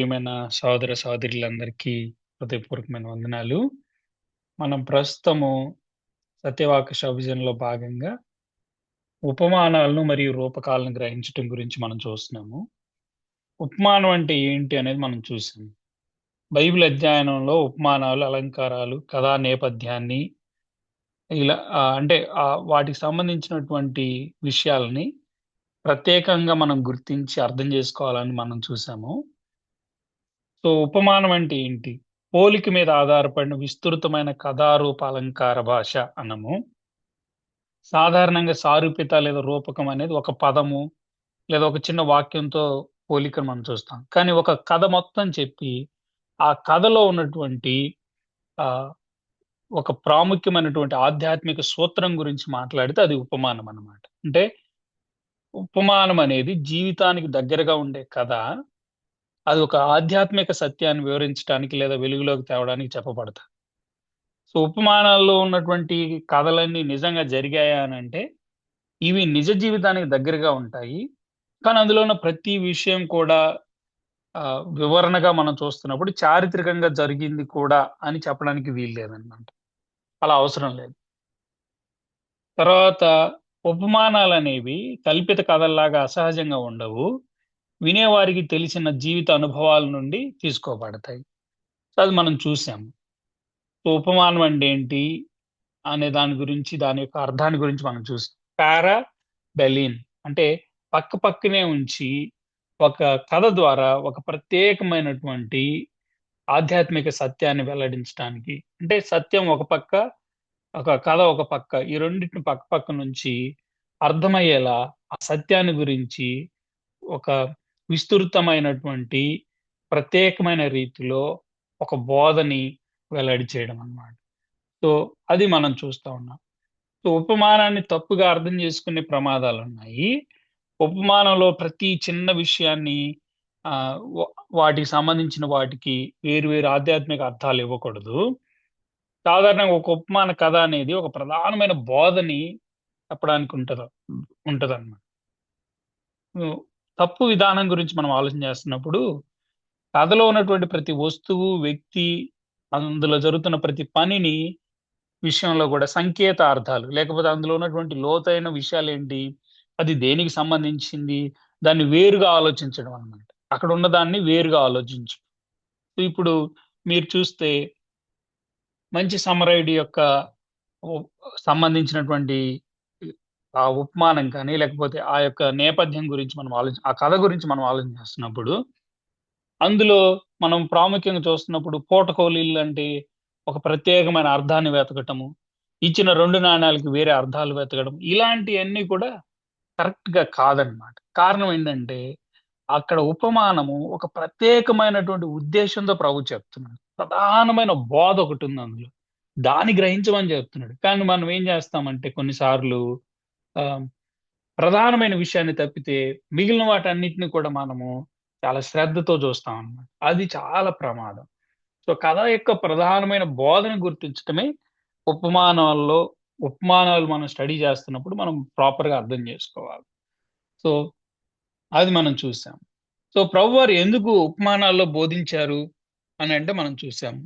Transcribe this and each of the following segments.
ప్రియమైన సహోదర సహోదరులందరికీ హృదయపూర్వకమైన వందనాలు. మనం ప్రస్తుతము సత్యవాక విభజనలో భాగంగా ఉపమానాలను మరియు రూపకాలను గ్రహించటం గురించి మనం చూస్తున్నాము. ఉపమానం అంటే ఏంటి అనేది మనం చూసాం. బైబిల్ అధ్యయనంలో ఉపమానాలు, అలంకారాలు, కథా నేపథ్యాన్ని వాటికి సంబంధించినటువంటి విషయాలని ప్రత్యేకంగా మనం గుర్తించి అర్థం చేసుకోవాలని మనం చూసాము. సో, ఉపమానం అంటే ఏంటి? పోలిక మీద ఆధారపడిన విస్తృతమైన కథారూప అలంకార భాష అనము. సాధారణంగా సారూప్యత లేదా రూపకం అనేది ఒక పదము లేదా ఒక చిన్న వాక్యంతో పోలికను మనం చూస్తాం. కానీ ఒక కథ మొత్తం చెప్పి, ఆ కథలో ఉన్నటువంటి ఆహ్, ఒక ప్రాముఖ్యమైనటువంటి ఆధ్యాత్మిక సూత్రం గురించి మాట్లాడితే అది ఉపమానం అన్నమాట. అంటే ఉపమానం అనేది జీవితానికి దగ్గరగా ఉండే కథ. అది ఒక ఆధ్యాత్మిక సత్యాన్ని వివరించటానికి లేదా వెలుగులోకి తేవడానికి చెప్పబడతది. సో, ఉపమానాల్లో ఉన్నటువంటి కథలన్నీ నిజంగా జరిగాయా అనంటే, ఇవి నిజ జీవితానికి దగ్గరగా ఉంటాయి. కానీ అందులో ఉన్న ప్రతి విషయం కూడా వివరణగా మనం చూస్తున్నప్పుడు చారిత్రకంగా జరిగింది కూడా అని చెప్పడానికి వీల్లేదనమాట. అలా అవసరం లేదు. తర్వాత ఉపమానాలనేవి కల్పిత కథల్లాగా అసహజంగా ఉండవు. వినేవారికి తెలిసిన జీవిత అనుభవాల నుండి తీసుకోబడతాయి. సో, అది మనం చూసాము. సో, ఉపమానం అంటే ఏంటి? అనే దాని గురించి, దాని యొక్క అర్థాన్ని గురించి మనం చూసాం. పారా బెలిన్ అంటే పక్కనే ఉంచి, ఒక కథ ద్వారా ఒక ప్రత్యేకమైనటువంటి ఆధ్యాత్మిక సత్యాన్ని వెల్లడించటానికి. అంటే సత్యం ఒక పక్క, ఒక కథ ఒక పక్క. ఈ రెండిటిని పక్క నుంచి అర్థమయ్యేలా ఆ సత్యాన్ని గురించి ఒక విస్తృతమైనటువంటి, ప్రత్యేకమైన రీతిలో ఒక బోధని వెల్లడి చేయడం అన్నమాట. సో, అది మనం చూస్తా ఉన్నాం. సో, ఉపమానాన్ని తప్పుగా అర్థం చేసుకునే ప్రమాదాలున్నాయి. ఉపమానంలో ప్రతి చిన్న విషయాన్ని ఆహ్, వ వాటికి సంబంధించిన వాటికి వేరు వేరు ఆధ్యాత్మిక అర్థాలు ఇవ్వకూడదు. సాధారణంగా ఒక ఉపమాన కథ అనేది ఒక ప్రధానమైన బోధని చెప్పడానికి ఉంటదన్నమాట. హ్మ్. తప్పు విధానం గురించి మనం ఆలోచన చేస్తున్నప్పుడు, కథలో ఉన్నటువంటి ప్రతి వస్తువు, వ్యక్తి, అందులో జరుగుతున్న ప్రతి పనిని విషయంలో గూడా సంకేతార్థాలు, లేకపోతే అందులో ఉన్నటువంటి లోతైన విషయాలేంటి? అది దేనికి సంబంధించింది? దాన్ని వేరుగా ఆలోచించడం అన్నమాట. అక్కడున్న దాన్ని వేరుగా ఆలోచించు. ఇప్పుడు మీరు చూస్తే 'మంచి సమరయుడి' యొక్క ఉ సంబంధించినటువంటి ఆ ఉపమానం కానీ, లేకపోతే ఆ యొక్క నేపథ్యం గురించి ఆ కథ గురించి మనం ఆలోచన చేస్తున్నప్పుడు, అందులో మనం ప్రాముఖ్యంగా చూస్తున్నప్పుడు పూటకోలిల్లంటే ఒక ప్రత్యేకమైన అర్థాన్ని వెతకటము. ఇచ్చిన 2 నాణాలకి వేరే అర్థాలు వెతకడం. ఇలాంటియన్నీ కూడా కరెక్ట్‌గా కాదనమాట. కారణం ఏంటంటే, అక్కడ ఉపమానము ఒక ప్రత్యేకమైనటువంటి ఉద్దేశ్యంతో ప్రభు చెప్తున్నాడు. ప్రధానమైన బోధ ఒకటుంది అందులో. దాన్ని గ్రహించమని చెప్తున్నాడు. కానీ మనం ఏం చేస్తామంటే కొన్ని సార్లు ఆహ్, ప్రధానమైన విషయాన్ని తప్పితే మిగిలిన వాటన్నిటిని కూడా మనము చాలా శ్రద్ధతో చూస్తామనమాట. అది చాలా ప్రమాదం. సో, కథ యొక్క ప్రధానమైన బోధన గుర్తించటమే ఉపమానాల్లో ఉపమానాలు మనం స్టడీ చేస్తున్నప్పుడు మనం ప్రాపర్‌గా అర్థం చేసుకోవాలి. సో, అది మనం చూసాం. సో, ప్రభువారు ఎందుకు ఉపమానాల్లో బోధించారు అనంటే మనం చూసాము.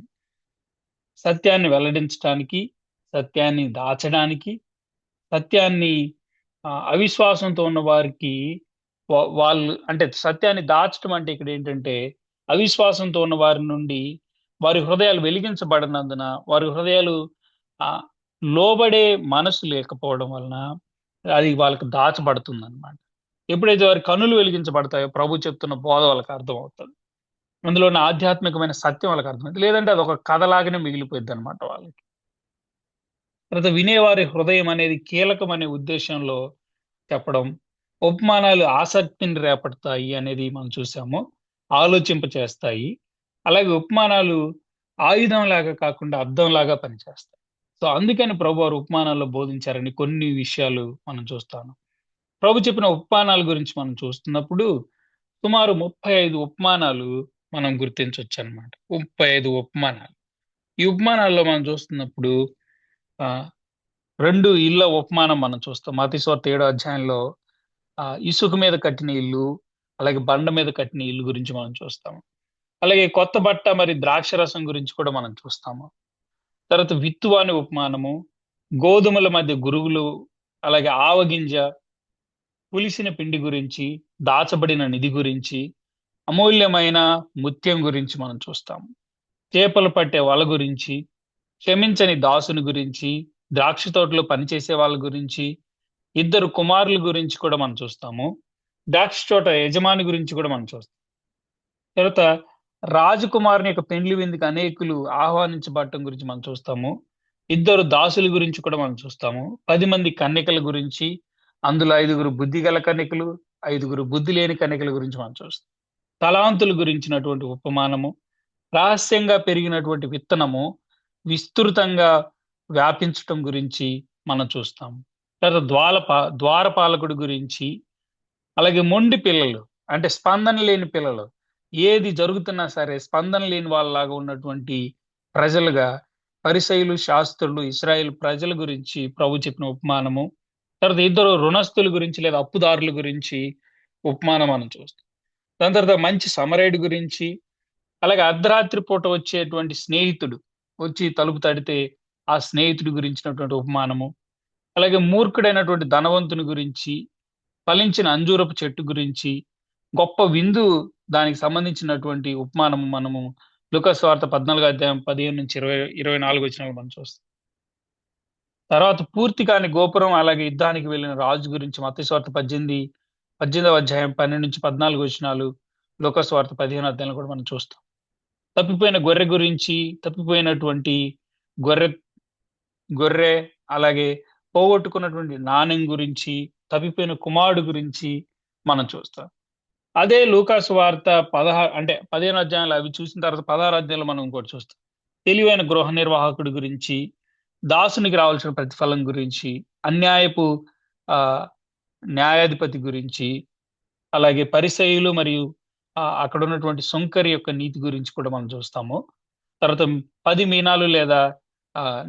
సత్యాన్ని వెల్లడించటానికి, సత్యాన్ని దాచడానికి, సత్యాన్ని అవిశ్వాసంతో ఉన్న వారికి వాళ్ళు అంటే సత్యాన్ని దాచటం అంటే ఇక్కడేంటంటే, అవిశ్వాసంతో ఉన్న వారి నుండి వారి హృదయాలు వెలిగించబడనందున, వారి హృదయాలు ఆహ్, లోబడే మనసు లేకపోవడం వలన అది వాళ్ళకి దాచబడుతుందనమాట. ఎప్పుడైతే వారి కన్నులు వెలిగించబడతాయో ప్రభు చెప్తున్న బోధ వాళ్ళకి అర్థమవుతది. అందులో ఉన్న ఆధ్యాత్మికమైన సత్యం వాళ్ళకి అర్థమైద్ది. లేదంటే అదొక కథలాగానే మిగిలిపోయిద్దనమాట వాళ్ళకి. తర్వాత వినేవారి హృదయం అనేది కీలకమనే ఉద్దేశ్యంలో చెప్పడం. ఉపమానాలు ఆసక్తిని రేపడతాయి అనేది మనం చూసాము. ఆలోచింపచేస్తాయి. అలాగే ఉపమానాలు ఆయుధంలాగా కాకుండా అద్దంలాగా పనిచేస్తాయి. సో, అందుకని ప్రభువారు ఉపమానాల్లో బోధించారని కొన్ని విషయాలు మనం చూస్తాము. ప్రభు చెప్పిన ఉపమానాల గురించి మనం చూస్తున్నప్పుడు సుమారు 35 ఉపమానాలు మనం గుర్తించొచ్చనమాట. 35 ఉపమానాలు. ఈ ఉపమానాల్లో మనం చూస్తున్నప్పుడు ఆహ్, 2 ఇళ్ళ ఉపమానం మనం చూస్తాం. మత్తయి సువార్త 7 అధ్యాయంలో ఇసుక మీద కట్టిన ఇల్లు, అలాగే బండ మీద కట్టిన ఇల్లు గురించి మనం చూస్తాం. అలాగే కొత్త బట్ట మరి ద్రాక్ష రసం గురించి కూడా మనం చూస్తాము. తర్వాత విత్తువాని ఉపమానము, గోధుమల మధ్య గురుగులు, అలాగే ఆవగింజ, పులిసిన పిండి గురించి, దాచబడిన నిధి గురించి, అమూల్యమైన ముత్యం గురించి మనం చూస్తాము. చేపలు పట్టే వల గురించి, క్షమించని దాసుని గురించి, ద్రాక్ష తోటలో పనిచేసే వాళ్ళ గురించి, ఇద్దరు కుమారుల గురించి కూడా మనం చూస్తాము. ద్రాక్ష తోట యజమాని గురించి కూడా మనం చూస్తాం. తర్వాత రాజకుమారుని యొక్క పెండ్లి విందుకి అనేకులు ఆహ్వానించబడటం గురించి మనం చూస్తాము. ఇద్దరు దాసుల గురించి కూడా మనం చూస్తాము. 10 మంది కన్యకల గురించి, అందులో 5గురు బుద్ధిగల కన్యకలు, 5గురు బుద్ధి లేని కన్యకల గురించి మనం చూస్తాం. తలాంతుల గురించినటువంటి ఉపమానము, రహస్యంగా పెరిగినటువంటి విత్తనము విస్తృతంగా వ్యాపించటం గురించి మనం చూస్తాము. తర్వాత ద్వారపాలకుడి గురించి, అలాగే మొండి పిల్లలు అంటే స్పందన లేని పిల్లలు, ఏది జరుగుతున్నా సరే స్పందన లేని వాళ్ళలాగా ఉన్నటువంటి ప్రజలుగా పరిసయ్యులు, శాస్త్రులు, ఇశ్రాయేలు ప్రజల గురించి ప్రభు చెప్పిన ఉపమానము. తర్వాత ఇద్దరు రుణస్థుల గురించి లేదా అప్పుదారుల గురించి ఉపమానం మనం చూస్తాం. దాని తర్వాత మంచి సమరయుడి గురించి, అలాగే అర్ధరాత్రి పూట వచ్చేటువంటి స్నేహితుడు వచ్చి తలుపు తడితే ఆ స్నేహితుడి గురించినటువంటి ఉపమానము. అలాగే మూర్ఖుడైనటువంటి ధనవంతుని గురించి, ఫలించిన అంజూరపు చెట్టు గురించి, గొప్ప విందు దానికి సంబంధించినటువంటి ఉపమానము మనము లూకా సువార్త 14 అధ్యాయం 15-24 వచనాలు మనం చూస్తాం. తర్వాత పూర్తి కాని గోపురం, అలాగే యుద్ధానికి వెళ్ళిన రాజు గురించి మత్తయి సువార్త 18వ అధ్యాయం 12-14 వచనాలు, లూకా సువార్త 15 అధ్యాయంలో కూడా మనం చూస్తాం. తప్పిపోయిన గొర్రె గురించి, తప్పిపోయినటువంటి గొర్రె గొర్రె అలాగే పోగొట్టుకున్నటువంటి నాణెం గురించి, తప్పిపోయిన కుమారుడు గురించి మనం చూస్తాం. అదే లూకా సువార్త 16 అంటే 15 అధ్యాయాలు అవి చూసిన తర్వాత 16 అధ్యాయంలో మనం ఇంకోటి చూస్తాం. తెలివైన గృహ నిర్వాహకుడి గురించి, దాసునికి రావాల్సిన ప్రతిఫలం గురించి, అన్యాయపు ఆహ్, న్యాయాధిపతి గురించి, అలాగే పరిసయ్యులు మరియు అక్కడ ఉన్నటువంటి సుంకరి యొక్క నీతి గురించి కూడా మనం చూస్తాము. తర్వాత 10 మీనాలు లేదా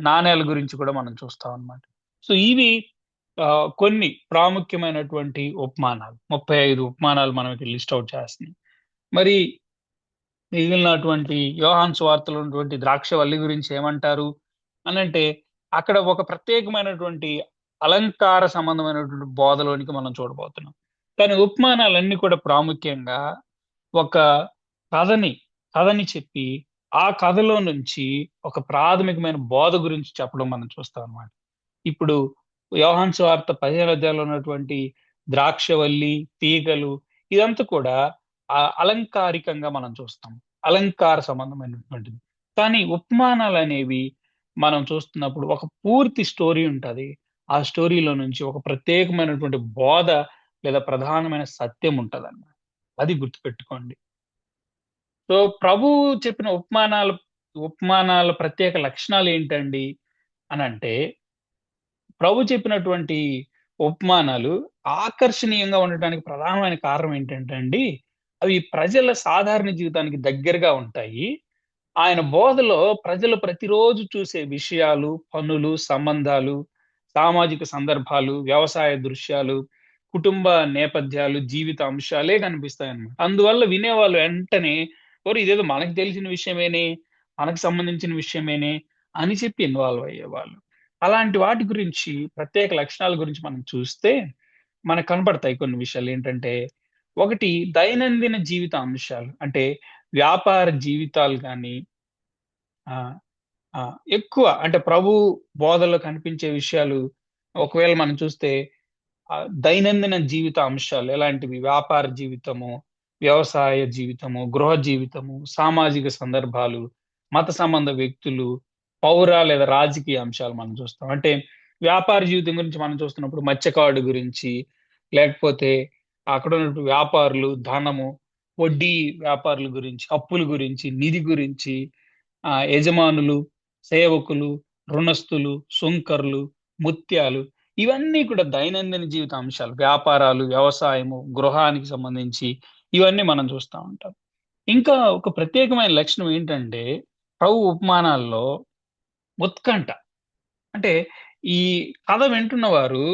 నాణేల గురించి కూడా మనం చూస్తామన్నమాట. సో, ఇవి కొన్ని ప్రాముఖ్యమైనటువంటి ఉపమానాలు. 35 ఉపమానాలు మనం ఇక్కడ లిస్ట్ ఔట్ చేస్తున్నాం. మరి మిగిలినటువంటి యోహాను సువార్తలో ఉన్నటువంటి ద్రాక్షవల్లి గురించి ఏమంటారు అనంటే, అక్కడ ఒక ప్రత్యేకమైనటువంటి అలంకార సంబంధమైనటువంటి బోధలోనికి మనం చూడబోతున్నాం. కానీ ఉపమానాలన్నీ కూడా ప్రాముఖ్యంగా ఒక కథని, కథని చెప్పి, ఆ కథలో నుంచి ఒక ప్రాథమికమైన బోధ గురించి చెప్పడం మనం చూస్తామన్నమాట. ఇప్పుడు యోహాను సువార్త 15 అధ్యాయంలో ఉన్నటువంటి ద్రాక్షవల్లి, తీగలు ఇదంతా కూడా అలంకారికంగా మనం చూస్తాం. అలంకార సంబంధమైనటువంటిది. కానీ ఉపమానాలనేవి మనం చూస్తున్నప్పుడు ఒక పూర్తి స్టోరీ ఉంటది. ఆ స్టోరీలో నుంచి ఒక ప్రత్యేకమైనటువంటి బోధ లేదా ప్రధానమైన సత్యం ఉంటదన్నమాట. అది గుర్తుపెట్టుకోండి. సో, ప్రభువు చెప్పిన ఉపమానాల ప్రత్యేక లక్షణాలు ఏంటండి అనంటే, ప్రభు చెప్పినటువంటి ఉపమానాలు ఆకర్షణీయంగా ఉండటానికి ప్రధానమైన కారణం ఏంటంటే అండి, అవి ప్రజల సాధారణ జీవితానికి దగ్గరగా ఉంటాయి. ఆయన బోధలో ప్రజలు ప్రతిరోజు చూసే విషయాలు, పనులు, సంబంధాలు, సామాజిక సందర్భాలు, వ్యవసాయ దృశ్యాలు, కుటుంబ నేపథ్యాలు, జీవిత అంశాలే కనిపిస్తాయన్నమాట. అందువల్ల వినేవాళ్ళు వెంటనే ఓరి ఇదేదో మనకు తెలిసిన విషయమేనే, మనకు సంబంధించిన విషయమేనే అని చెప్పి ఇన్వాల్వ్ అయ్యేవాళ్ళు. అలాంటి వాటి గురించి ప్రత్యేక లక్షణాల గురించి మనం చూస్తే మనకు కనపడతాయి కొన్ని విషయాలు. ఏంటంటే, ఒకటి దైనందిన జీవిత అంశాలు. అంటే వ్యాపార జీవితాలు గాని ఆహ్, ఎక్కువ అంటే ప్రభు బోధలో కనిపించే విషయాలు ఒకవేళ మనం చూస్తే దైనందిన జీవిత అంశాలు ఎలాంటివి? వ్యాపార జీవితము, వ్యవసాయ జీవితము, గృహ జీవితము, సామాజిక సందర్భాలు, మత సంబంధ వ్యక్తులు, పౌర లేదా రాజకీయ అంశాలు మనం చూస్తాం. అంటే వ్యాపార జీవితం గురించి మనం చూస్తున్నప్పుడు మత్స్యకారుడి గురించి, లేకపోతే అక్కడ ఉన్నటువంటి వ్యాపారులు, ధనము, వడ్డీ వ్యాపారుల గురించి, అప్పుల గురించి, నిధి గురించి, యజమానులు, సేవకులు, రుణస్థులు, సుంకర్లు, ముత్యాలు ఇవన్నీ కూడా దైనందిన జీవిత అంశాలు. వ్యాపారాలు, వ్యవసాయము, గృహానికి సంబంధించి ఇవన్నీ మనం చూస్తా ఉంటాం. ఇంకా ఒక ప్రత్యేకమైన లక్షణం ఏంటంటే, ప్రభు ఉపమానాల్లో ఉత్కంఠ. అంటే ఈ కథ వింటున్నవారు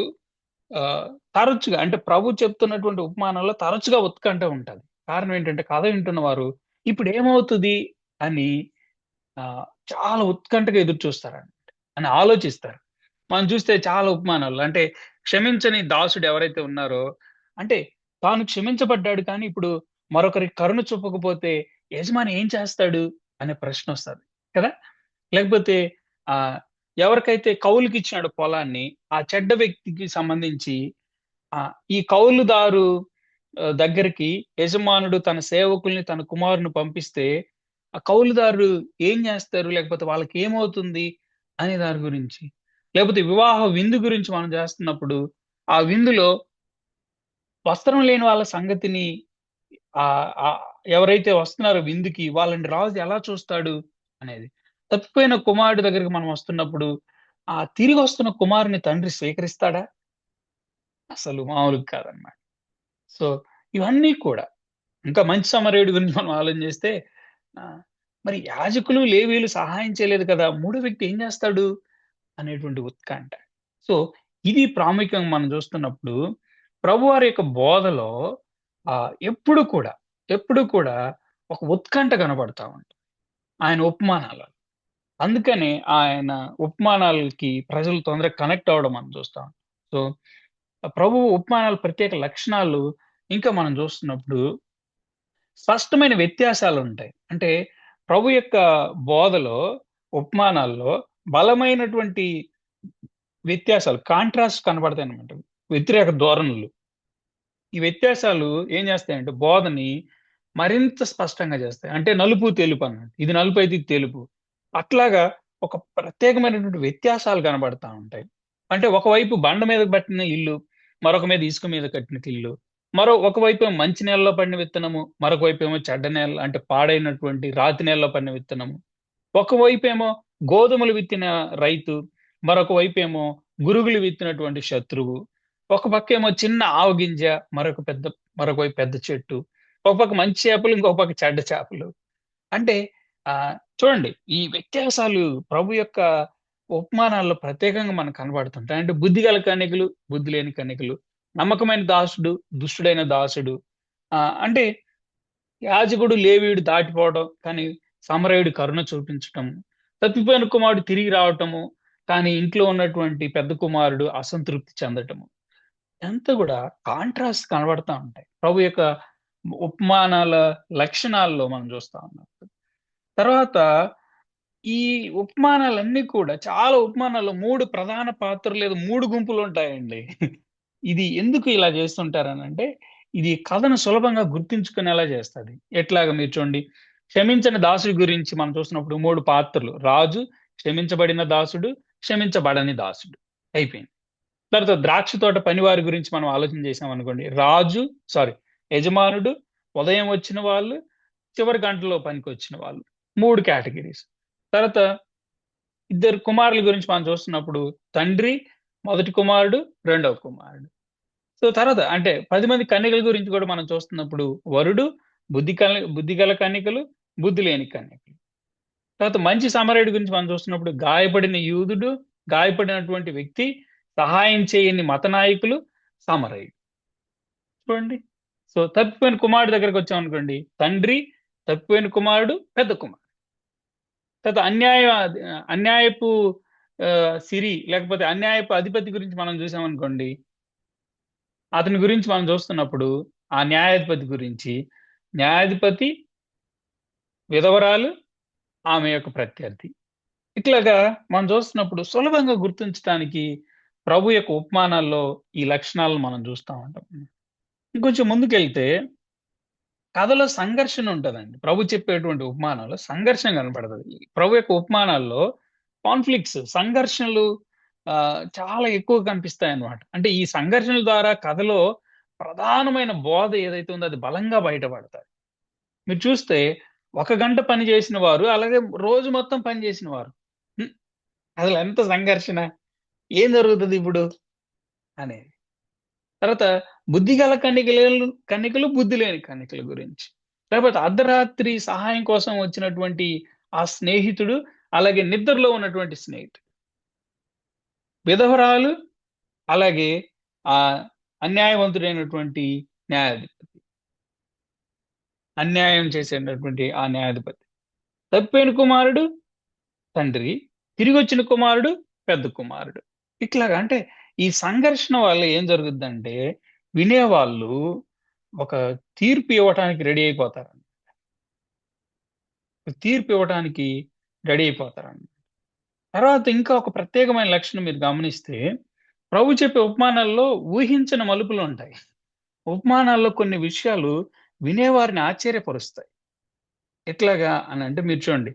ఆహ్, తరచుగా అంటే ప్రభు చెప్తున్నటువంటి ఉపమానాల్లో తరచుగా ఉత్కంఠ ఉంటది. కారణం ఏంటంటే కథ వింటున్నవారు ఇప్పుడు ఏమవుతుంది అని చాలా ఉత్కంఠగా ఎదురు చూస్తారన్నమాట. అని ఆలోచిస్తారు. మనం చూస్తే చాలా ఉపమానాలు అంటే క్షమించని దాసుడు ఎవరైతే ఉన్నారో అంటే తాను క్షమించబడ్డాడు కానీ ఇప్పుడు మరొకరికి కరుణ చూపకపోతే యజమాని ఏం చేస్తాడు అనే ప్రశ్నొస్తది కదా! లేకపోతే ఆహ్, ఎవరికైతే కౌలుకిచ్చాడో పొలాన్ని ఆ చెడ్డ వ్యక్తికి సంబంధించి ఈ కౌలుదారు దగ్గరికి యజమానుడు తన సేవకుల్ని, తన కుమారుని పంపిస్తే, ఆ కౌలుదారులు ఏం జేస్తారు? లేకపోతే వాళ్ళకేమవుతుంది? అనే దాని గురించి. లేకపోతే వివాహ విందు గురించి మనం జేస్తున్నప్పుడు, ఆ విందులో వస్త్రం లేని వాళ్ళ సంగతిని ఆహ్, ఆహ్, ఎవరైతే వస్తున్నారో విందుకి వాళ్ళని రాజు ఎలా చూస్తాడు? అనేది. తప్పిపోయిన కుమారుడి దగ్గరికి మనం వస్తున్నప్పుడు, ఆ తిరిగొస్తున్న కుమారుని తండ్రి స్వీకరిస్తాడా? అసలు మామూలుగా కాదనమాట. సో, ఇవన్నీ కూడా ఇంకా మంచి సమరయుడి గురించి మనం ఆలోచన చేస్తే ఆహ్, మరి యాజకులు, లేవీయులు సహాయం చేయలేదు కదా! మూడో వ్యక్తి ఏం చేస్తాడు? అనేటువంటి ఉత్కంఠ. సో, ఇది ప్రాముఖ్యంగా మనం చూస్తున్నప్పుడు ప్రభువారి యొక్క బోధలో ఎప్పుడు కూడా ఒక ఉత్కంఠ కనబడతా ఉంటది. ఆయన ఉపమానాలు. అందుకనే ఆయన ఉపమానాలకి ప్రజలు తొందరగా కనెక్ట్ అవ్వడం మనం చూస్తాం. సో, ప్రభువు ఉపమానాల ప్రత్యేక లక్షణాలు ఇంకా మనం చూస్తున్నప్పుడు స్పష్టమైన వ్యత్యాసాలుంటాయి. అంటే ప్రభు యొక్క బోధలో, ఉపమానాల్లో బలమైనటువంటి వ్యత్యాసాలు కాంట్రాస్ట్ కనబడతాయన్నమాట. వ్యతిరేక ధోరణులు. ఈ వ్యత్యాసాలు ఏం చేస్తాయంటే బోధని మరింత స్పష్టంగా చేస్తాయి. అంటే నలుపు, తెలుపు అన్నట్టు. ఇది నలుపైతే ఇది తెలుపు. అట్లాగా ఒక ప్రత్యేకమైనటువంటి వ్యత్యాసాలు కనబడతా ఉంటాయి. అంటే ఒకవైపు బండ మీద కట్టిన ఇల్లు, మరొక మీద ఇసుక మీద కట్టిన ఇల్లు. ఒకవైపేమో మంచి నేలలో పడిన విత్తనము, మరొక వైపేమో చెడ్డ నేల అంటే పాడైనటువంటి రాతి నేలలో పడిన విత్తనము. ఒకవైపేమో గోధుమలు విత్తిన రైతు, మరొక వైపేమో గురుగులు విత్తినటువంటి శత్రువు. ఒక పక్కేమో చిన్న ఆవగింజ, మరొక వైపు పెద్ద చెట్టు. ఒక పక్క మంచి చేపలు, ఇంకొక పక్క చెడ్డ చేపలు. అంటే చూడండి ఈ వ్యత్యాసాలు ప్రభు యొక్క ఉపమానాల్లో ప్రత్యేకంగా మనకు కనబడుతుంటాయి. అంటే బుద్ధిగల కన్యకలు, బుద్ధి లేని కన్యకలు, నమ్మకమైన దాసుడు, దుష్టుడైన దాసుడు. అంటే యాజకుడు, లేవీయుడు దాటిపోవడం, కానీ సమరయుడు కరుణ చూపించటం. తప్పిపోయిన కుమారుడు తిరిగి రావటము, కానీ ఇంట్లో ఉన్నటువంటి పెద్ద కుమారుడు అసంతృప్తి చెందటము. ఇదంతా గూడా కాంట్రాస్ట్ కనబడతా ఉంటాయి. ప్రభు యొక్క ఉపమానాల లక్షణాల్లో మనం చూస్తా ఉన్నాం. తర్వాత ఈ ఉపమానాలన్నీ కూడా చాలా ఉపమానాల్లో 3 ప్రధాన పాత్రలు లేదా 3 గుంపులుంటాయండి. ఇది ఎందుకు ఇలా జేస్తుంటారనంటే, ఇది కథను సులభంగా గుర్తించుకునేలా చేస్తది. ఎట్లాగా మీరు చూడండి, క్షమించని దాసుడి గురించి మనం చూస్తున్నప్పుడు 3 పాత్రలు. రాజు, క్షమించబడిన దాసుడు, క్షమించబడని దాసుడు. అయిపోయింది. తర్వాత ద్రాక్ష తోట పనివారి గురించి మనం ఆలోచన చేసామనుకోండి. యజమానుడు, ఉదయం వచ్చిన వాళ్ళు, చివరి గంటలో పనికొచ్చిన వాళ్ళు. 3 కేటగరీస్. తర్వాత ఇద్దరు కుమారుల గురించి మనం చూస్తున్నప్పుడు తండ్రి, మొదటి కుమారుడు, రెండవ కుమారుడు. సో, తర్వాత అంటే 10 మంది కన్యకల గురించి కూడా మనం చూస్తున్నప్పుడు వరుడు, బుద్ధిగల కన్యకలు, బుద్ధి లేని కన్యకలు. తర్వాత మంచి సమరయుడి గురించి మనం చూస్తున్నప్పుడు గాయపడిన యూదుడు, గాయపడినటువంటి వ్యక్తి, సహాయం చేయని మత నాయకులు, సమరయుడు. చూడండి. సో, తప్పిపోయిన కుమారుడు దగ్గరకొచ్చామనుకోండి. తండ్రి, తప్పిపోయిన కుమారుడు, పెద్ద కుమారుడు. తర్వాత అన్యాయపు సిరి లేకపోతే అన్యాయపు అధిపతి గురించి మనం చూసామనుకోండి. అతని గురించి మనం చూస్తున్నప్పుడు, ఆ న్యాయాధిపతి గురించి, న్యాయాధిపతి, విధవరాలు, ఆమె యొక్క ప్రత్యర్థి. ఇట్లాగా మనం చూస్తున్నప్పుడు సులభంగా గుర్తించటానికి ప్రభు యొక్క ఉపమానాల్లో ఈ లక్షణాలను మనం చూస్తా ఉంటాం. ఇంకొంచెం ముందుకెళ్తే కథలో సంఘర్షణ ఉంటదండి. ప్రభు చెప్పేటువంటి ఉపమానాల్లో సంఘర్షణ కనపడతది. ప్రభు యొక్క ఉపమానాల్లో సంఘర్షణలు చాలా ఎక్కువ కనిపిస్తాయన్నమాట. అంటే ఈ సంఘర్షణల ద్వారా కథలో ప్రధానమైన బోధ ఏదైతే ఉందో అది బలంగా బయటపడతది. మీరు చూస్తే ఒక గంట పని చేసిన వారు, అలాగే రోజు మొత్తం పని చేసిన వారు. హ్మ్. అసలెంత సంఘర్షణ? ఏం జరుగుతదిప్పుడు? అనేది. తర్వాత బుద్ధిగల కన్యకలు, బుద్ధి లేని కన్యకల గురించి. లేకపోతే అర్ధరాత్రి సహాయం కోసం వచ్చినటువంటి ఆ స్నేహితుడు, అలాగే నిద్రలో ఉన్నటువంటి స్నేహితుడు. విధవరాలు, అలాగే ఆహ్, అన్యాయవంతుడైనటువంటి న్యాయాధిపతి. అన్యాయం చేసేటటువంటి ఆ న్యాయాధిపతి. తప్పిపోయిన కుమారుడు తండ్రి, తిరిగి వచ్చిన కుమారుడు పెద్ద కుమారుడు. ఇట్లాగా అంటే ఈ సంఘర్షణ వల్ల ఏం జరుగుద్దంటే వినేవాళ్ళు ఒక తీర్పు ఇవ్వటానికి రెడీ అయిపోతారండి. తీర్పు ఇవ్వటానికి రెడీ అయిపోతారండి. తర్వాత ఇంకా ఒక ప్రత్యేకమైన లక్షణం మీరు గమనిస్తే ప్రభు చెప్పే ఉపమానాల్లో ఊహించని మలుపులు ఉంటాయి. ఉపమానాల్లో కొన్ని విషయాలు వినేవారిని ఆశ్చర్యపరుస్తాయి. ఎట్లాగా అని అంటే మీరు చూడండి.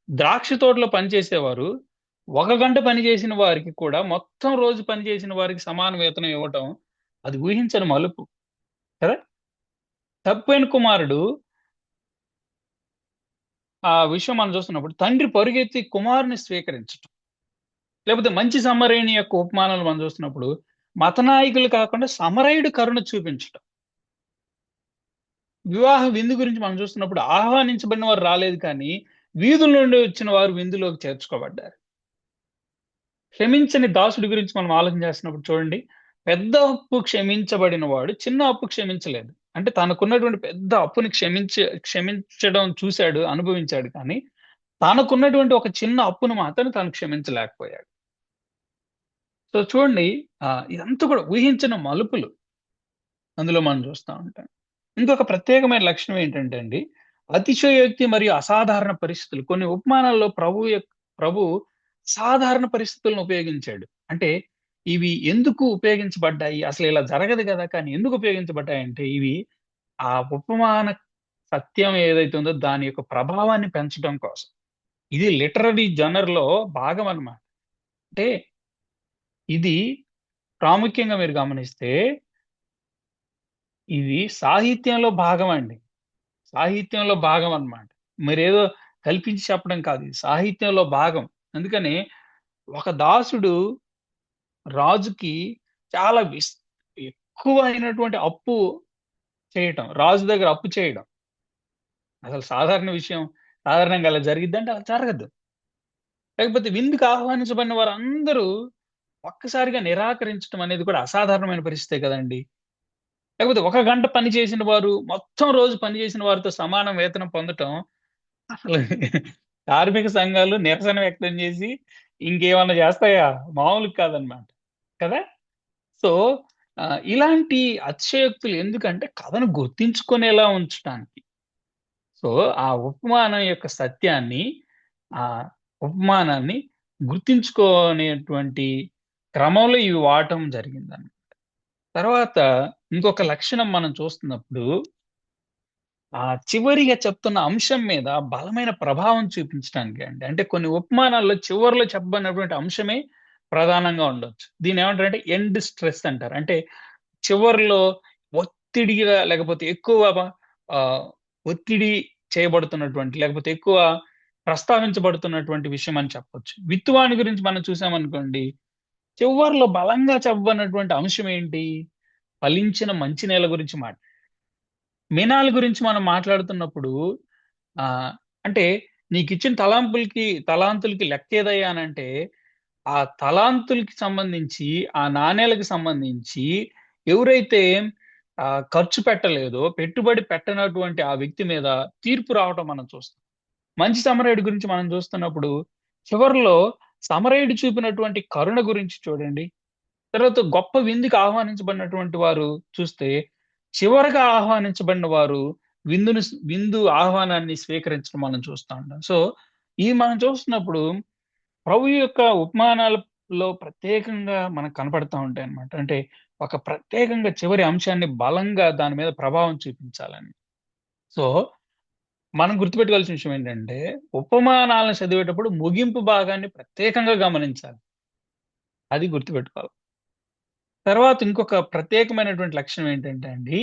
ద్రాక్ష తోటలో పనిచేసేవారు ఒక గంట పని చేసిన వారికి కూడా మొత్తం రోజు పని చేసిన వారికి సమాన వేతనం ఇవ్వటం అది ఊహించని మలుపు కదా! తప్పిపోయిన కుమారుడు ఆ విషయం మనం చూస్తున్నప్పుడు తండ్రి పరుగెత్తి కుమారుని స్వీకరించటం. లేకపోతే మంచి సమరయుని యొక్క ఉపమానాలు మనం చూస్తున్నప్పుడు మతనాయకులు కాకుండా సమరయుడు కరుణ చూపించటం. వివాహ విందు గురించి మనం చూస్తున్నప్పుడు ఆహ్వానించబడిన వారు రాలేదు కానీ వీధుల నుండి వచ్చిన వారు విందులోకి చేర్చుకోబడ్డారు. క్షమించని దాసుడి గురించి మనం ఆలోచన చేస్తున్నప్పుడు చూడండి. పెద్ద అప్పు క్షమించబడిన వాడు చిన్న అప్పు క్షమించలేదు. అంటే తనకున్నటువంటి పెద్ద అప్పుని క్షమించడం చూసాడు, అనుభవించాడు కానీ, తనకున్నటువంటి ఒక చిన్న అప్పును మాత్రం తను క్షమించలేకపోయాడు. సో చూడండి ఇదంతా కూడా ఊహించని మలుపులు అందులో మనం చూస్తా ఉంటాం. ఇంకొక ప్రత్యేకమైన లక్షణం ఏంటంటే అండి, అతిశయోక్తి మరియు అసాధారణ పరిస్థితులు. కొన్ని ఉపమానాల్లో ప్రభు సాధారణ పరిస్థితులను ఉపయోగించాడు. అంటే ఇవి ఎందుకు ఉపయోగించబడ్డాయి? అసలు ఇలా జరగదు గదా! కానీ ఎందుకు ఉపయోగించబడ్డాయంటే ఇవి ఆ ఉపమాన సత్యం ఏదైతే ఉందో దాని యొక్క ప్రభావాన్ని పెంచడం కోసం. ఇది లిటరరీ జనర్‌లో భాగం అన్నమాట. అంటే ఇది ప్రాముఖ్యంగా మీరు గమనిస్తే ఇది సాహిత్యంలో భాగమండి. సాహిత్యంలో భాగం అన్నమాట. మీరేదో కల్పించి చెప్పడం కాదు. ఇది సాహిత్యంలో భాగం. అందుకని ఒక దాసుడు రాజుకి చాలా ఎక్కువైనటువంటి అప్పు చేయటం. రాజు దగ్గర అప్పు చేయడం. అసలు సాధారణ విషయం. సాధారణంగా అలా జరిగిద్దంటే అలా జరగదు. లేకపోతే విందుకు ఆహ్వానించబడిన వారందరూ ఒక్కసారిగా నిరాకరించడం అనేది కూడా అసాధారణమైన పరిస్థితే కదండీ! లేకపోతే ఒక గంట పని చేసిన వారు మొత్తం రోజు పని చేసిన వారితో సమానం వేతనం పొందటం అసలు కార్మిక సంఘాలు నిరసన వ్యక్తం చేసి ఇంకేమన్నా చేస్తాయా? మామూలుగా కాదనమాట. కదా! సో, ఇలాంటి అతిశయోక్తులు ఎందుకంటే కథను గుర్తించుకునేలా ఉంచటానికి. సో, ఆ ఉపమానం యొక్క సత్యాన్ని, ఆ ఉపమానాన్ని గుర్తించుకోనేటువంటి క్రమంలో ఇవి వాడటం జరిగిందన్నమాట. తర్వాత ఇంకొక లక్షణం మనం చూస్తున్నప్పుడు చివరిగా చెప్తున్న అంశం మీద బలమైన ప్రభావం చూపించటానికి అండి. అంటే కొన్ని ఉపమానాల్లో చివర్లో చెప్పబడినటువంటి అంశమే ప్రధానంగా ఉండొచ్చు. దీన్నేమంటారంటే ఎండ్ స్ట్రెస్ అంటారు. అంటే చివర్లో ఒత్తిడిగా లేకపోతే ఎక్కువ ఆహ్, ఒత్తిడి చేయబడుతున్నటువంటి లేకపోతే ఎక్కువ ప్రస్తావించబడుతున్నటువంటి విషయం అని చెప్పొచ్చు. విత్తువాని గురించి మనం చూసామనుకోండి, చివర్లో బలంగా చెప్పబడినటువంటి అంశం ఏంటి? ఫలించిన మంచి నేల గురించి మీనాల గురించి మనం మాట్లాడుతున్నప్పుడు ఆహ్, అంటే నీకిచ్చిన తలాంతులకి లెక్కేదయ్యా అనంటే, ఆ తలాంతులకి సంబంధించి, ఆ నాణేలకు సంబంధించి ఎవరైతే ఖర్చు పెట్టలేదో, పెట్టుబడి పెట్టనటువంటి ఆ వ్యక్తి మీద తీర్పు రావటం మనం చూస్తాం. మంచి సమరయుడి గురించి మనం చూస్తున్నప్పుడు, చివర్లో సమరయుడు చూపినటువంటి కరుణ గురించి చూడండి. తర్వాత గొప్ప విందుకి ఆహ్వానించబడినటువంటి వారు చూస్తే, చివరగా ఆహ్వానించబడిన వారు విందు ఆహ్వానాన్ని స్వీకరించడం మనం చూస్తా ఉంటాం. సో, ఇవి మనం చూస్తున్నప్పుడు ప్రభు యొక్క ఉపమానాలలో ప్రత్యేకంగా మనకు కనపడతా ఉంటాయన్నమాట. అంటే ఒక ప్రత్యేకంగా చివరి అంశాన్ని బలంగా దాని మీద ప్రభావం చూపించాలని. సో, మనం గుర్తుపెట్టుకోవాల్సిన విషయం ఏంటంటే, ఉపమానాలను చదివేటప్పుడు ముగింపు భాగాన్ని ప్రత్యేకంగా గమనించాలి. అది గుర్తుపెట్టుకోవాలి. తర్వాత ఇంకొక ప్రత్యేకమైనటువంటి లక్షణం ఏంటంటే అండి,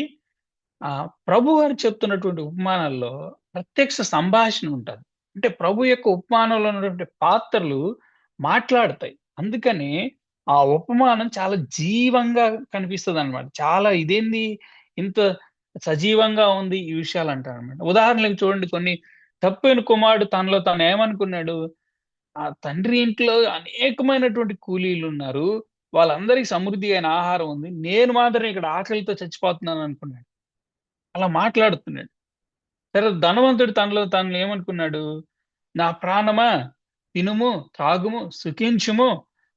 ప్రభువారు చెప్తున్నటువంటి ఉపమానాల్లో ప్రత్యక్ష సంభాషణ ఉంటది. అంటే ప్రభు యొక్క ఉపమానంలో ఉన్నటువంటి పాత్రలు మాట్లాడతాయి. అందుకని ఆ ఉపమానం చాలా జీవంగా కనిపిస్తదనమాట. చాలా ఇదేంది ఇంత సజీవంగా ఉంది ఈ విషయాలు అంటారనమాట. ఉదాహరణకు చూడండి కొన్ని తప్పిన కుమారుడు తనలో తాను ఏమనుకున్నాడు? ఆ తండ్రి ఇంట్లో అనేకమైనటువంటి కూలీలున్నారు. వాళ్ళందరికి సమృద్ధి అయిన ఆహారం ఉంది. నేను మాత్రం ఇక్కడ ఆకలితో చచ్చిపోతున్నాననుకున్నాడు. అలా మాట్లాడుతున్నాడు. తర్వాత ధనవంతుడు తనలో తాను ఏమనుకున్నాడు? నా ప్రాణమా తినుము, త్రాగుము, సుఖించుము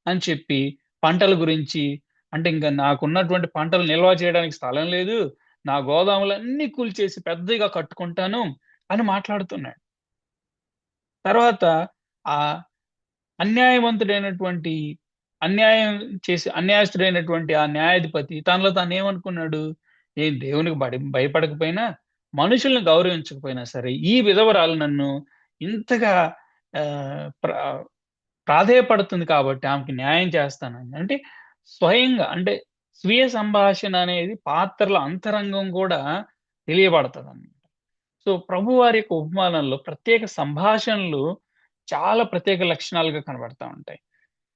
అని చెప్పి పంటల గురించి, అంటే ఇంక నాకున్నటువంటి పంటలు నిల్వ చేయడానికి స్థలం లేదు. నా గోదాములన్నీ కూల్చేసి పెద్దగా కట్టుకుంటాను అని మాట్లాడుతున్నాడు. తర్వాత ఆ అన్యాయవంతుడైనటువంటి అన్యాయం అన్యాయస్తుడైనటువంటి ఆ న్యాయాధిపతి తనలో తానేమనుకున్నాడు? నేను దేవునికి భయపడకపోయినా, మనుషుల్ని గౌరవించకపోయినా సరే, ఈ విధవరాలు నన్ను ఇంతగా ఆహ్, ప్ర ప్రాధేయపడుతుంది కాబట్టి ఆమెకి న్యాయం చేస్తానని. అంటే స్వయంగా అంటే స్వీయ సంభాషణ అనేది పాత్రల అంతరంగం కూడా తెలియబడతదన్నమాట. సో, ప్రభువారి యొక్క ఉపమానంలో ప్రత్యేక సంభాషణలు చాలా ప్రత్యేక లక్షణాలుగా కనబడతా ఉంటాయి.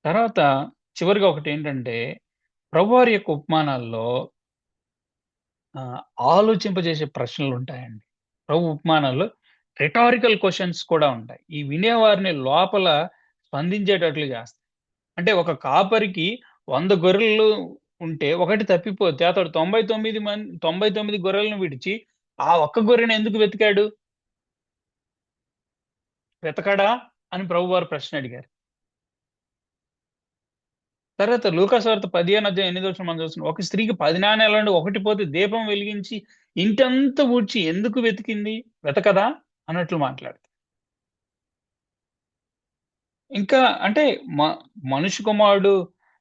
తర్వాత చివరిగా ఒకటేంటంటే, ప్రభువారి యొక్క ఉపమానాల్లో ఆహ్, ఆలోచింపజేసే ప్రశ్నలుంటాయండి. ప్రభు ఉపమానాల్లో రిటారికల్ క్వెషన్స్ కూడా ఉంటాయి. ఈ వినేవారిని లోపల స్పందించేటట్లు చేస్తాయి. అంటే ఒక కాపరికి 100 గొర్రెలు ఉంటే, ఒకటి తప్పిపోతే అతడు 99 గొర్రెలను విడిచి, ఆ ఒక్క గొర్రెని ఎందుకు వెతికాడు? వెతకడా? అని ప్రభువారు ప్రశ్న అడిగారు. తర్వాత లూకాసు వార్త 15 అధ్యాయం 8 వచనం మనం చూస్తున్నాం. ఒక స్త్రీకి 10 నాణేలుండి ఒకటి పోతే దీపం వెలిగించి ఇంటంతా ఊడ్చి ఎందుకు వెతికింది? వెతకదా? అన్నట్లు మాట్లాడుతారు. ఇంకా అంటే మ మనుష్య కుమారుడు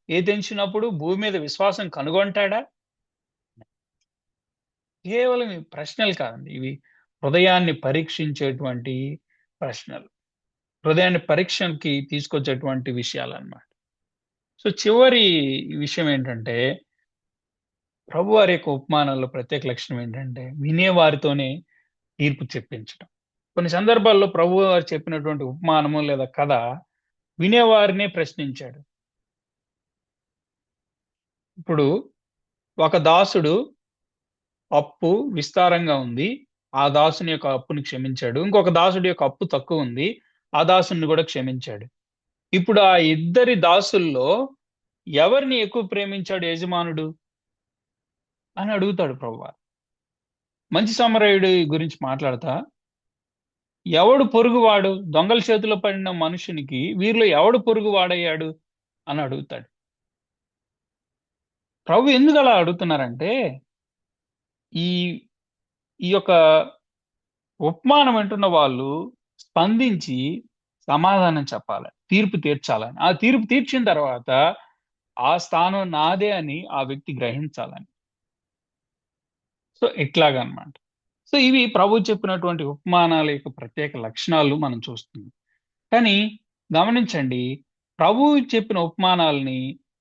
ఏదించినప్పుడు భూమి మీద విశ్వాసం కనుగొంటాడా? కేవలం ఇవి ప్రశ్నలు కాదండి. ఇవి హృదయాన్ని పరీక్షించేటువంటి ప్రశ్నలు. హృదయాన్ని పరీక్షకి తీసుకొచ్చేటువంటి విషయాలన్నమాట. సో, చివరి విషయం ఏంటంటే, ప్రభువారి యొక్క ఉపమానంలో ప్రత్యేక లక్షణం ఏంటంటే, వినేవారితోనే తీర్పు చెప్పించడం. కొన్ని సందర్భాల్లో ప్రభువారు చెప్పినటువంటి ఉపమానము లేదా కథ వినేవారినే ప్రశ్నించాడు. ఇప్పుడు ఒక దాసుడు అప్పు విస్తారంగా ఉంది. ఆ దాసుని యొక్క అప్పుని క్షమించాడు. ఇంకొక దాసుడి యొక్క అప్పు తక్కువుంది. ఆ దాసుడిని గూడా క్షమించాడు. ఇప్పుడు ఆ ఇద్దరి దాసుల్లో ఎవరిని ఎక్కువ ప్రేమించాడు యజమానుడు అని అడుగుతాడు ప్రభువా. మంచి సమరయుడి గురించి మాట్లాడతా, ఎవడు పొరుగువాడు? దొంగల చేతిలో పడిన మనుషునికి వీరిలో ఎవడు పొరుగువాడయ్యాడు అని అడుగుతాడు. ప్రభు ఎందుకలా అడుగుతున్నారంటే, ఈ ఈ యొక్క ఉపమానం వింటున్న వాళ్ళు స్పందించి సమాధానం చెప్పాలి. తీర్పు తీర్చాలని. ఆ తీర్పు తీర్చిన తర్వాత ఆ స్థానం నాదే అని ఆ వ్యక్తి గ్రహించాలని. సో, ఇట్లాగనమాట. సో, ఇవి ప్రభువు చెప్పినటువంటి ఉపమానాల యొక్క ప్రత్యేక లక్షణాలు మనం చూస్తున్నాం. కానీ గమనించండి, ప్రభువు చెప్పిన ఉపమానాల్ని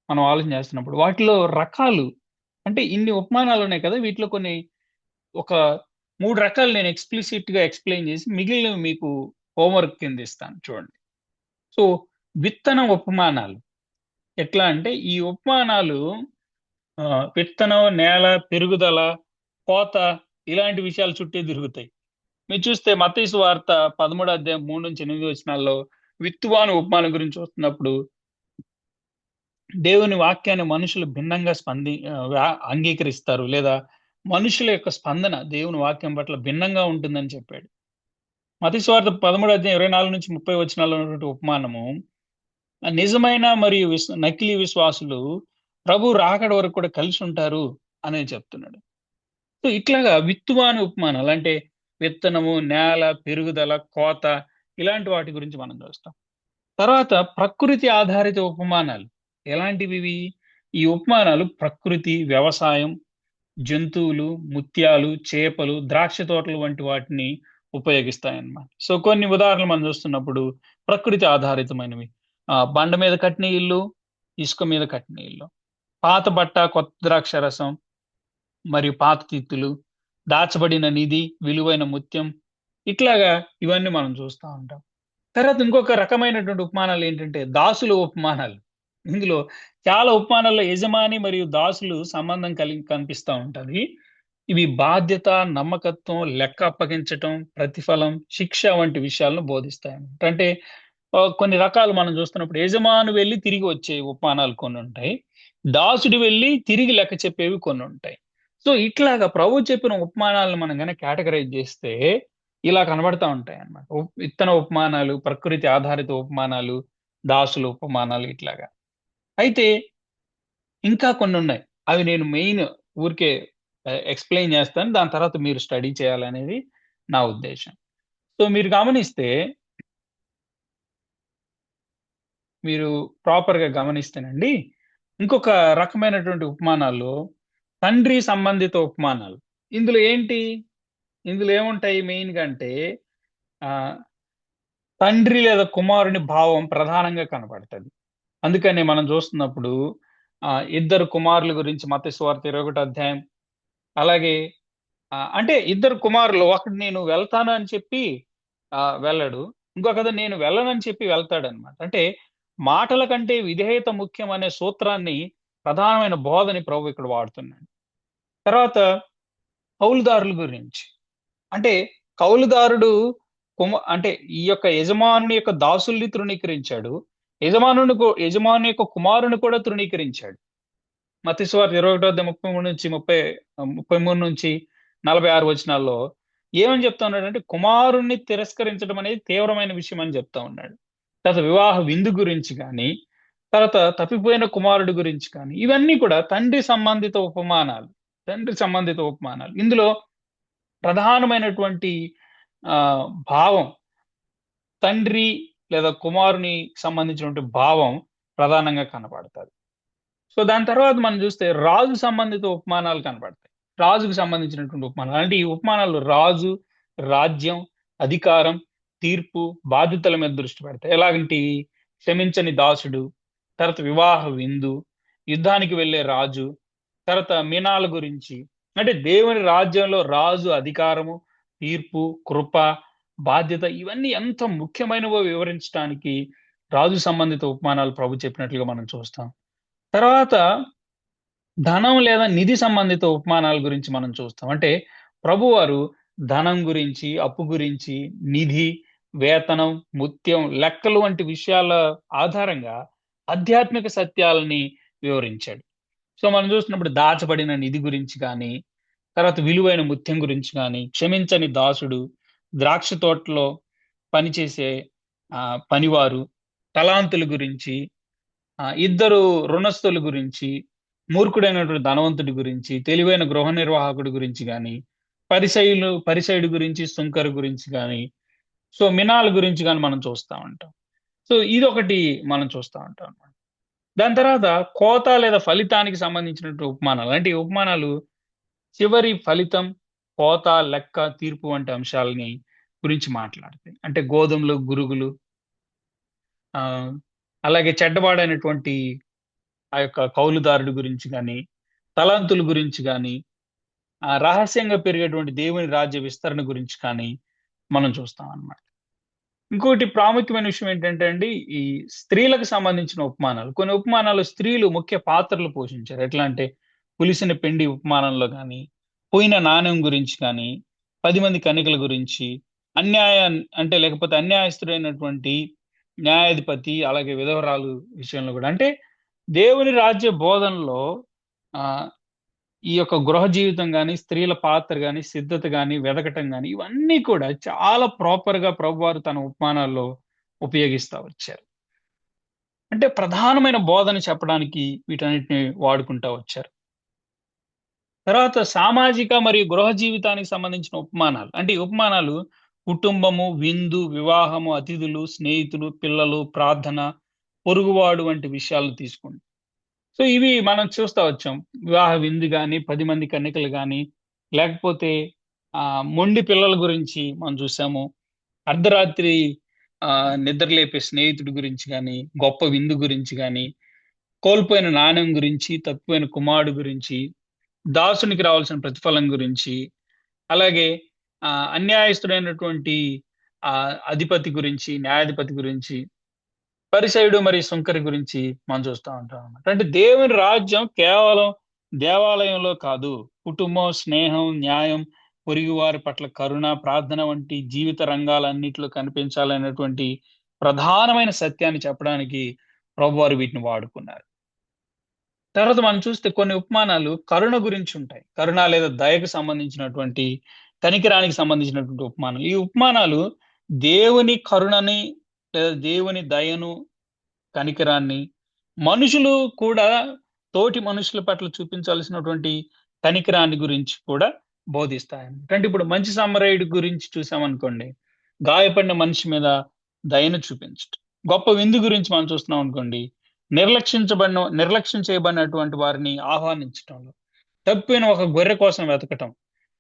మనం ఆలోచన చేస్తున్నప్పుడు వాటిలో రకాలు అంటే ఇన్ని ఉపమానాలున్నాయి కదా! వీటిలో కొన్ని ఒక 3 రకాలు నేను ఎక్స్‌ప్లిసిట్‌గా ఎక్స్‌ప్లెయిన్ చేసి మిగిలినవి మీకు హోంవర్క్ కింద ఇస్తాను చూడండి. సో, విత్తనం ఉపమానాలు. ఎట్లా అంటే ఈ ఉపమానాలు విత్తనం, నేల, పెరుగుదల, కోత ఇలాంటి విషయాల చుట్టే తిరుగుతాయి. మీరు చూస్తే మత్తయి సువార్త 13 అధ్యాయం 3-8 వచనాల్లో విత్తువాని ఉపమానం గురించి చూస్తున్నప్పుడు దేవుని వాక్యాన్ని మనుషులు భిన్నంగా అంగీకరిస్తారు. లేదా మనుషుల యొక్క స్పందన దేవుని వాక్యం పట్ల భిన్నంగా ఉంటుందని చెప్పాడు. మత్తయి సువార్త 13 అధ్యాయం 24-30 వచనాల్లో ఉన్నటువంటి ఉపమానము నిజమైన మరియు నకిలీ విశ్వాసులు ప్రభు రాకడ వరకు కూడా కలిసుంటారు అనేది చెప్తున్నాడు. సో, ఇట్లాగా విత్తువాని ఉపమానాలు అంటే విత్తనము, నేల, పెరుగుదల, కోత ఇలాంటి వాటి గురించి మనం చూస్తాం. తర్వాత ప్రకృతి ఆధారిత ఉపమానాలు. ఎలాంటివివి? ఈ ఉపమానాలు ప్రకృతి, వ్యవసాయం, జంతువులు, ముత్యాలు, చేపలు, ద్రాక్ష తోటలు వంటి వాటిని ఉపయోగిస్తాయన్నమాట. సో, కొన్ని ఉదాహరణలు మనం చూస్తున్నప్పుడు ప్రకృతి ఆధారితమైనవి. బండ మీద కట్టిన ఇల్లు, ఇసుక మీద కట్టిన ఇల్లు. పాత బట్ట, కొత్త ద్రాక్ష రసం మరియు పాత తిత్తులు, దాచబడిన నిధి, విలువైన ముత్యం ఇట్లాగా ఇవన్నీ మనం చూస్తా ఉంటాం. తర్వాత ఇంకొక రకమైనటువంటి ఉపమానాలేంటంటే, దాసుల ఉపమానాలు. ఇందులో చాలా ఉపమానాల్లో యజమాని మరియు దాసులు సంబంధం కలిగి కనిపిస్తా ఉంటది. ఇవి బాధ్యత, నమ్మకత్వం, లెక్క అప్పగించటం, ప్రతిఫలం, శిక్ష వంటి విషయాలను బోధిస్తాయన్నమాట. అంటే కొన్ని రకాలు మనం చూస్తున్నప్పుడు యజమాని వెళ్లి తిరిగి వచ్చే ఉపమానాలు కొన్నుంటాయి. దాసుడు వెళ్లి తిరిగి లెక్క చెప్పేవి కొన్నుంటాయి. సో, ఇట్లాగా ప్రభువు చెప్పిన ఉపమానాలను మనం గనక కేటగరైజ్ జేస్తే ఇలా కనబడతా ఉంటాయి అన్నమాట. విత్తన ఉపమానాలు, ప్రకృతి ఆధారిత ఉపమానాలు, దాసుల ఉపమానాలు ఇట్లాగా. అయితే ఇంకా కొన్ని ఉన్నాయి. అవి నేను మెయిన్ ఊరికే ఎక్స్‌ప్లెయిన్ చేస్తాను. దాని తర్వాత మీరు స్టడీ చేయాలనేది నా ఉద్దేశ్యం. సో, మీరు గమనిస్తే, మీరు ప్రాపర్‌గా గమనిస్తేనండి, ఇంకొక రకమైనటువంటి ఉపమానాల్లో తండ్రి సంబంధిత ఉపమానాలు. ఇందులో ఏంటి? ఇందులో ఏముంటాయి మెయిన్‌గా అంటే ఆహ్, తండ్రి లేదా కుమారుని భావం ప్రధానంగా కనపడతది. అందుకని మనం చూస్తున్నప్పుడు ఇద్దరు కుమారుల గురించి మత్తయి సువార్త 21 అధ్యాయం. అలాగే అంటే ఇద్దరు కుమారులు, ఒకడు నేను వెళ్తాను అని చెప్పి వెళ్ళడు. ఇంకొకతను నేను వెళ్ళనని చెప్పి వెళ్తాడన్నమాట. అంటే మాటల కంటే విధేయత ముఖ్యం అనే సూత్రాన్ని, ప్రధానమైన బోధని ప్రభు ఇక్కడ వాడుతున్నాడు. తర్వాత కౌలుదారుల గురించి. అంటే కౌలుదారుడు అంటే ఈ యొక్క యజమానుని యొక్క దాసుల్ని తృణీకరించాడు. యజమాని యొక్క కుమారుని కూడా తృణీకరించాడు. మత్తయి సువార్త 21 అధ్యాయం 33-46 వచనాల్లో ఏమని చెప్తా ఉన్నాడంటే, కుమారుణ్ణి తిరస్కరించడం అనేది తీవ్రమైన విషయం అని చెప్తా ఉన్నాడు. తర్వాత వివాహ విందు గురించి గాని, తర్వాత తప్పిపోయిన కుమారుడి గురించి కానీ, ఇవన్నీ కూడా తండ్రి సంబంధిత ఉపమానాలు. తండ్రి సంబంధిత ఉపమానాలు. ఇందులో ప్రధానమైనటువంటి భావం, తండ్రి లేదా కుమారునికి సంబంధించినటువంటి భావం ప్రధానంగా కనపడతది. సో, దాని తర్వాత మనం చూస్తే రాజు సంబంధిత ఉపమానాలు కనపడతాయి. రాజుకు సంబంధించినటువంటి ఉపమానాలు. అంటే ఈ ఉపమానాలు రాజు, రాజ్యం, అధికారం, తీర్పు, బాధ్యతల మీద దృష్టి పెడతాయి. ఎలాగంటివి? క్షమించని దాసుడు, తర్వాత వివాహ విందు, యుద్ధానికి వెళ్ళే రాజు, తర్వాత మీనాల గురించి. అంటే దేవుని రాజ్యంలో రాజు అధికారము, తీర్పు, కృప, బాధ్యత ఇవన్నీ ఎంత ముఖ్యమైనవో వివరించటానికి రాజు సంబంధిత ఉపమానాలు ప్రభు చెప్పినట్లుగా మనం చూస్తాం. తర్వాత ధనం లేదా నిధి సంబంధిత ఉపమానాల గురించి మనం చూస్తాం. అంటే ప్రభువారు ధనం గురించి, అప్పు గురించి, నిధి, వేతనం, ముత్యం, లెక్కలు వంటి విషయాల ఆధారంగా ఆధ్యాత్మిక సత్యాలని వివరించాడు. సో, మనం చూస్తున్నప్పుడు దాచబడిన నిధి గురించి గాని, తర్వాత విలువైన ముత్యం గురించి గాని, క్షమించని దాసుడు, ద్రాక్ష తోటలో పనిచేసే పనివారు, తలాంతుల గురించి, ఇద్దరు రుణస్థుల గురించి, మూర్ఖుడైనటువంటి ధనవంతుడి గురించి, తెలివైన గృహ నిర్వాహకుడి గురించి గాని, పరిసయుడు గురించి, సుంకరు గురించి గాని, సో, మినాల గురించి గాని మనం చూస్తా ఉంటాం. సో, ఇదొకటి మనం చూస్తా ఉంటాం అన్నమాట. దాని తర్వాత కోత లేదా ఫలితానికి సంబంధించినటువంటి ఉపమానాలు. అంటే ఈ ఉపమానాలు చివరి ఫలితం, కోత, లెక్క, తీర్పు వంటి అంశాలని గురించి మాట్లాడతాయి. అంటే గోధుమలు, గురుగులు, ఆహ్, అలాగే చెడ్డవాడైనటువంటి ఆ యొక్క కౌలుదారుడి గురించి గాని, తలాంతుల గురించి గాని, రహస్యంగా పెరిగేటువంటి దేవుని రాజ్య విస్తరణ గురించి కానీ మనం చూస్తామనమాట. ఇంకోటి ప్రాముఖ్యమైన విషయం ఏంటంటే అండి, ఈ స్త్రీలకు సంబంధించిన ఉపమానాలు. కొన్ని ఉపమానాలు స్త్రీలు ముఖ్య పాత్రలు పోషించారు. ఎట్లా అంటే, పులిసిన పిండి ఉపమానంలో గాని, పోయిన నాణెం గురించి కానీ, 10 మంది కన్యకల గురించి, అంటే లేకపోతే అన్యాయస్తుడైనటువంటి న్యాయాధిపతి, అలాగే విధవరాలు విషయంలో కూడా. అంటే దేవుని రాజ్య బోధనలో ఆహ్, ఈ యొక్క గృహ జీవితం గాని, స్త్రీల పాత్ర గాని, సిద్ధత గాని, వెదకటం గాని, ఇవన్నీ కూడా చాలా ప్రాపర్‌గా ప్రభువారు తన ఉపమానాల్లో ఉపయోగిస్తా వచ్చారు. అంటే ప్రధానమైన బోధన చెప్పడానికి వీటన్నిటిని వాడుకుంటా వచ్చారు. తర్వాత సామాజిక మరియు గృహ జీవితానికి సంబంధించిన ఉపమానాలు. అంటే ఈ ఉపమానాలు కుటుంబము, విందు, వివాహము, అతిథులు, స్నేహితులు, పిల్లలు, ప్రార్థన, పొరుగువాడు వంటి విషయాలను తీసుకుంటాం. సో, ఇవి మనం చూస్తా వచ్చాం. వివాహ విందు గాని, 10 మంది కన్యకలు గాని, లేకపోతే మొండి పిల్లల గురించి మనం చూసాము. అర్ధరాత్రి నిద్రలేపే స్నేహితుడి గురించి గాని, గొప్ప విందు గురించి గాని, కోల్పోయిన నాణెం గురించి, తప్పిపోయిన కుమారుడు గురించి, దాసునికి రావాల్సిన ప్రతిఫలం గురించి, అలాగే అన్యాయస్తుడైనటువంటి అధిపతి గురించి, న్యాయాధిపతి గురించి, పరిసయుడు మరియు సుంకరి గురించి మనం చూస్తా ఉంటాం అన్నమాట. అంటే దేవుని రాజ్యం కేవలం దేవాలయంలో కాదు. కుటుంబం, స్నేహం, న్యాయం, పొరుగువారి పట్ల కరుణ, ప్రార్థన వంటి జీవిత రంగాలన్నిటిలో కనిపించాలనేటువంటి ప్రధానమైన సత్యాన్ని చెప్పడానికి ప్రభువారు వీటిని వాడుకున్నారు. తర్వాత మనం చూస్తే కొన్ని ఉపమానాలు కరుణ గురించి ఉంటాయి. కరుణ లేదా దయకు సంబంధించినటువంటి కనికరానికి సంబంధించినటువంటి ఉపమానం. ఈ ఉపమానాలు దేవుని కరుణని లేదా దేవుని దయను, కనికరాన్ని మనుషులు కూడా తోటి మనుషుల పట్ల చూపించాల్సినటువంటి కనికరాన్ని గురించి కూడా బోధిస్తాయన్నమాట. అంటే ఇప్పుడు మంచి సమరయుడి గురించి చూసామనుకోండి, గాయపడిన మనిషి మీద దయను చూపించటం. గొప్ప విందు గురించి మనం చూస్తున్నాం అనుకోండి, నిర్లక్ష్యం చేయబడినటువంటి వారిని ఆహ్వానించటంలో, తప్పిపోయిన ఒక గొర్రె కోసం వెతకటం,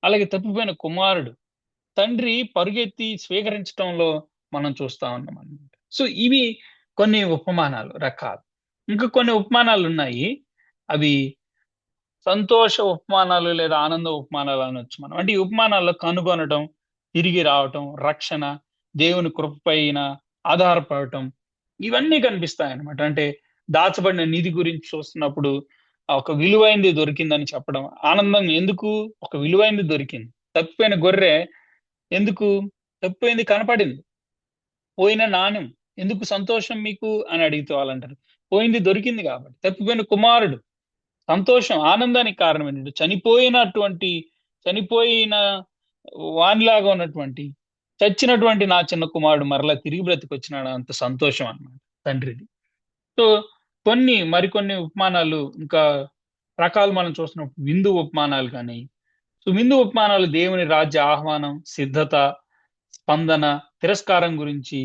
అలాగే తప్పిపోయిన కుమారుడు తండ్రి పరుగెత్తి స్వీకరించటంలో మనం చూస్తా ఉన్నాం అన్నమాట. సో ఇవి కొన్ని ఉపమానాలు రకాలు. ఇంకా కొన్ని ఉపమానాలు ఉన్నాయి. అవి సంతోష ఉపమానాలు లేదా ఆనంద ఉపమానాలు అనొచ్చు మనం. అంటే ఈ ఉపమానాల్లో కనుగొనటం, తిరిగి రావటం, రక్షణ, దేవుని కృప పైన ఆధారపడటం, ఇవన్నీ కనిపిస్తాయన్నమాట. అంటే దాచబడిన నిధి గురించి చూస్తున్నప్పుడు ఒక విలువైంది దొరికిందని చెప్పడం. ఆనందం ఎందుకు? ఒక విలువైంది దొరికింది. తప్పిపోయిన గొర్రె ఎందుకు? తప్పిపోయింది కనపడింది. పోయిన నాణెం ఎందుకు సంతోషం మీకు అని అడిగితే వాళ్ళంటారు, పోయింది దొరికింది కాబట్టి. తప్పిపోయిన కుమారుడు సంతోషం, ఆనందానికి కారణం ఏంటంటే చనిపోయిన వానిలాగా ఉన్నటువంటి, చచ్చినటువంటి నా చిన్న కుమారుడు మరలా తిరిగి బ్రతికొచ్చినాడు అంత సంతోషం అన్నమాట తండ్రిది. సో మరికొన్ని ఉపమానాలు ఇంకా రకాలు మనం చూస్తున్నప్పుడు విందు ఉపమానాలు కానీ, సో విందు ఉపమానాలు దేవుని రాజ్య ఆహ్వానం, సిద్ధత, స్పందన, తిరస్కారం గురించి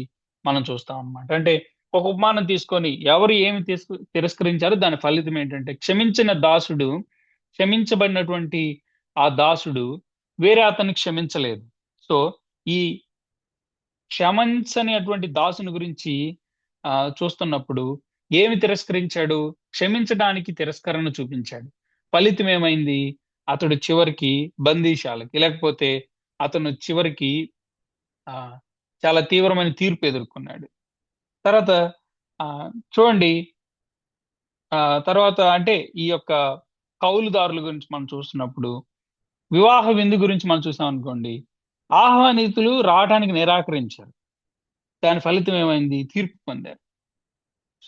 మనం చూస్తాం అన్నమాట. అంటే ఒక ఉపమానం తీసుకొని ఎవరు ఏమి తిరస్కరించారో దాని ఫలితం ఏంటంటే, క్షమించబడినటువంటి ఆ దాసుడు వేరే అతన్ని క్షమించలేదు. సో ఈ క్షమించనిటువంటి దాసుని గురించి చూస్తున్నప్పుడు ఏమి తిరస్కరించాడు? క్షమించడానికి తిరస్కరణ చూపించాడు. ఫలితం ఏమైంది? అతడు చివరికి బందీశాలకి, లేకపోతే అతను చివరికి ఆ చాలా తీవ్రమైన తీర్పు ఎదుర్కొన్నాడు. తర్వాత చూడండి, తర్వాత అంటే ఈ యొక్క కౌలుదారుల గురించి మనం చూస్తున్నప్పుడు, వివాహ విందు గురించి మనం చూసాం అనుకోండి, ఆహ్వానితులు రావడానికి నిరాకరించారు. దాని ఫలితం ఏమైంది? తీర్పు పొందారు.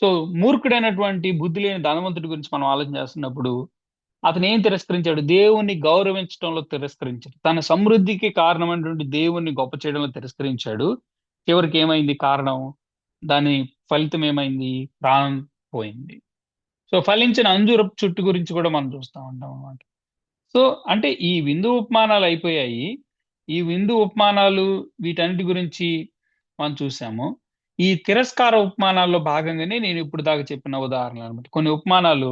సో మూర్ఖుడైనటువంటి బుద్ధి లేని ధనవంతుడి గురించి మనం ఆలోచన చేస్తున్నప్పుడు, అతను ఏం తిరస్కరించాడు? దేవుణ్ణి గౌరవించడంలో తిరస్కరించాడు. తన సమృద్ధికి కారణమైనటువంటి దేవుణ్ణి గొప్ప చేయడంలో తిరస్కరించాడు. చివరికి ఏమైంది కారణం? దాని ఫలితం ఏమైంది? ప్రాణం పోయింది. సో ఫలించిన అంజూరపు చెట్టు గురించి కూడా మనం చూస్తా ఉంటాం అన్నమాట. సో అంటే ఈ విందు ఉపమానాలు అయిపోయాయి. ఈ విందు ఉపమానాలు వీటన్నిటి గురించి మనం చూసాము. ఈ తిరస్కార ఉపమానాల్లో భాగంగానే నేను ఇప్పుడు దాకా చెప్పిన ఉదాహరణలు అన్నమాట. కొన్ని ఉపమానాలు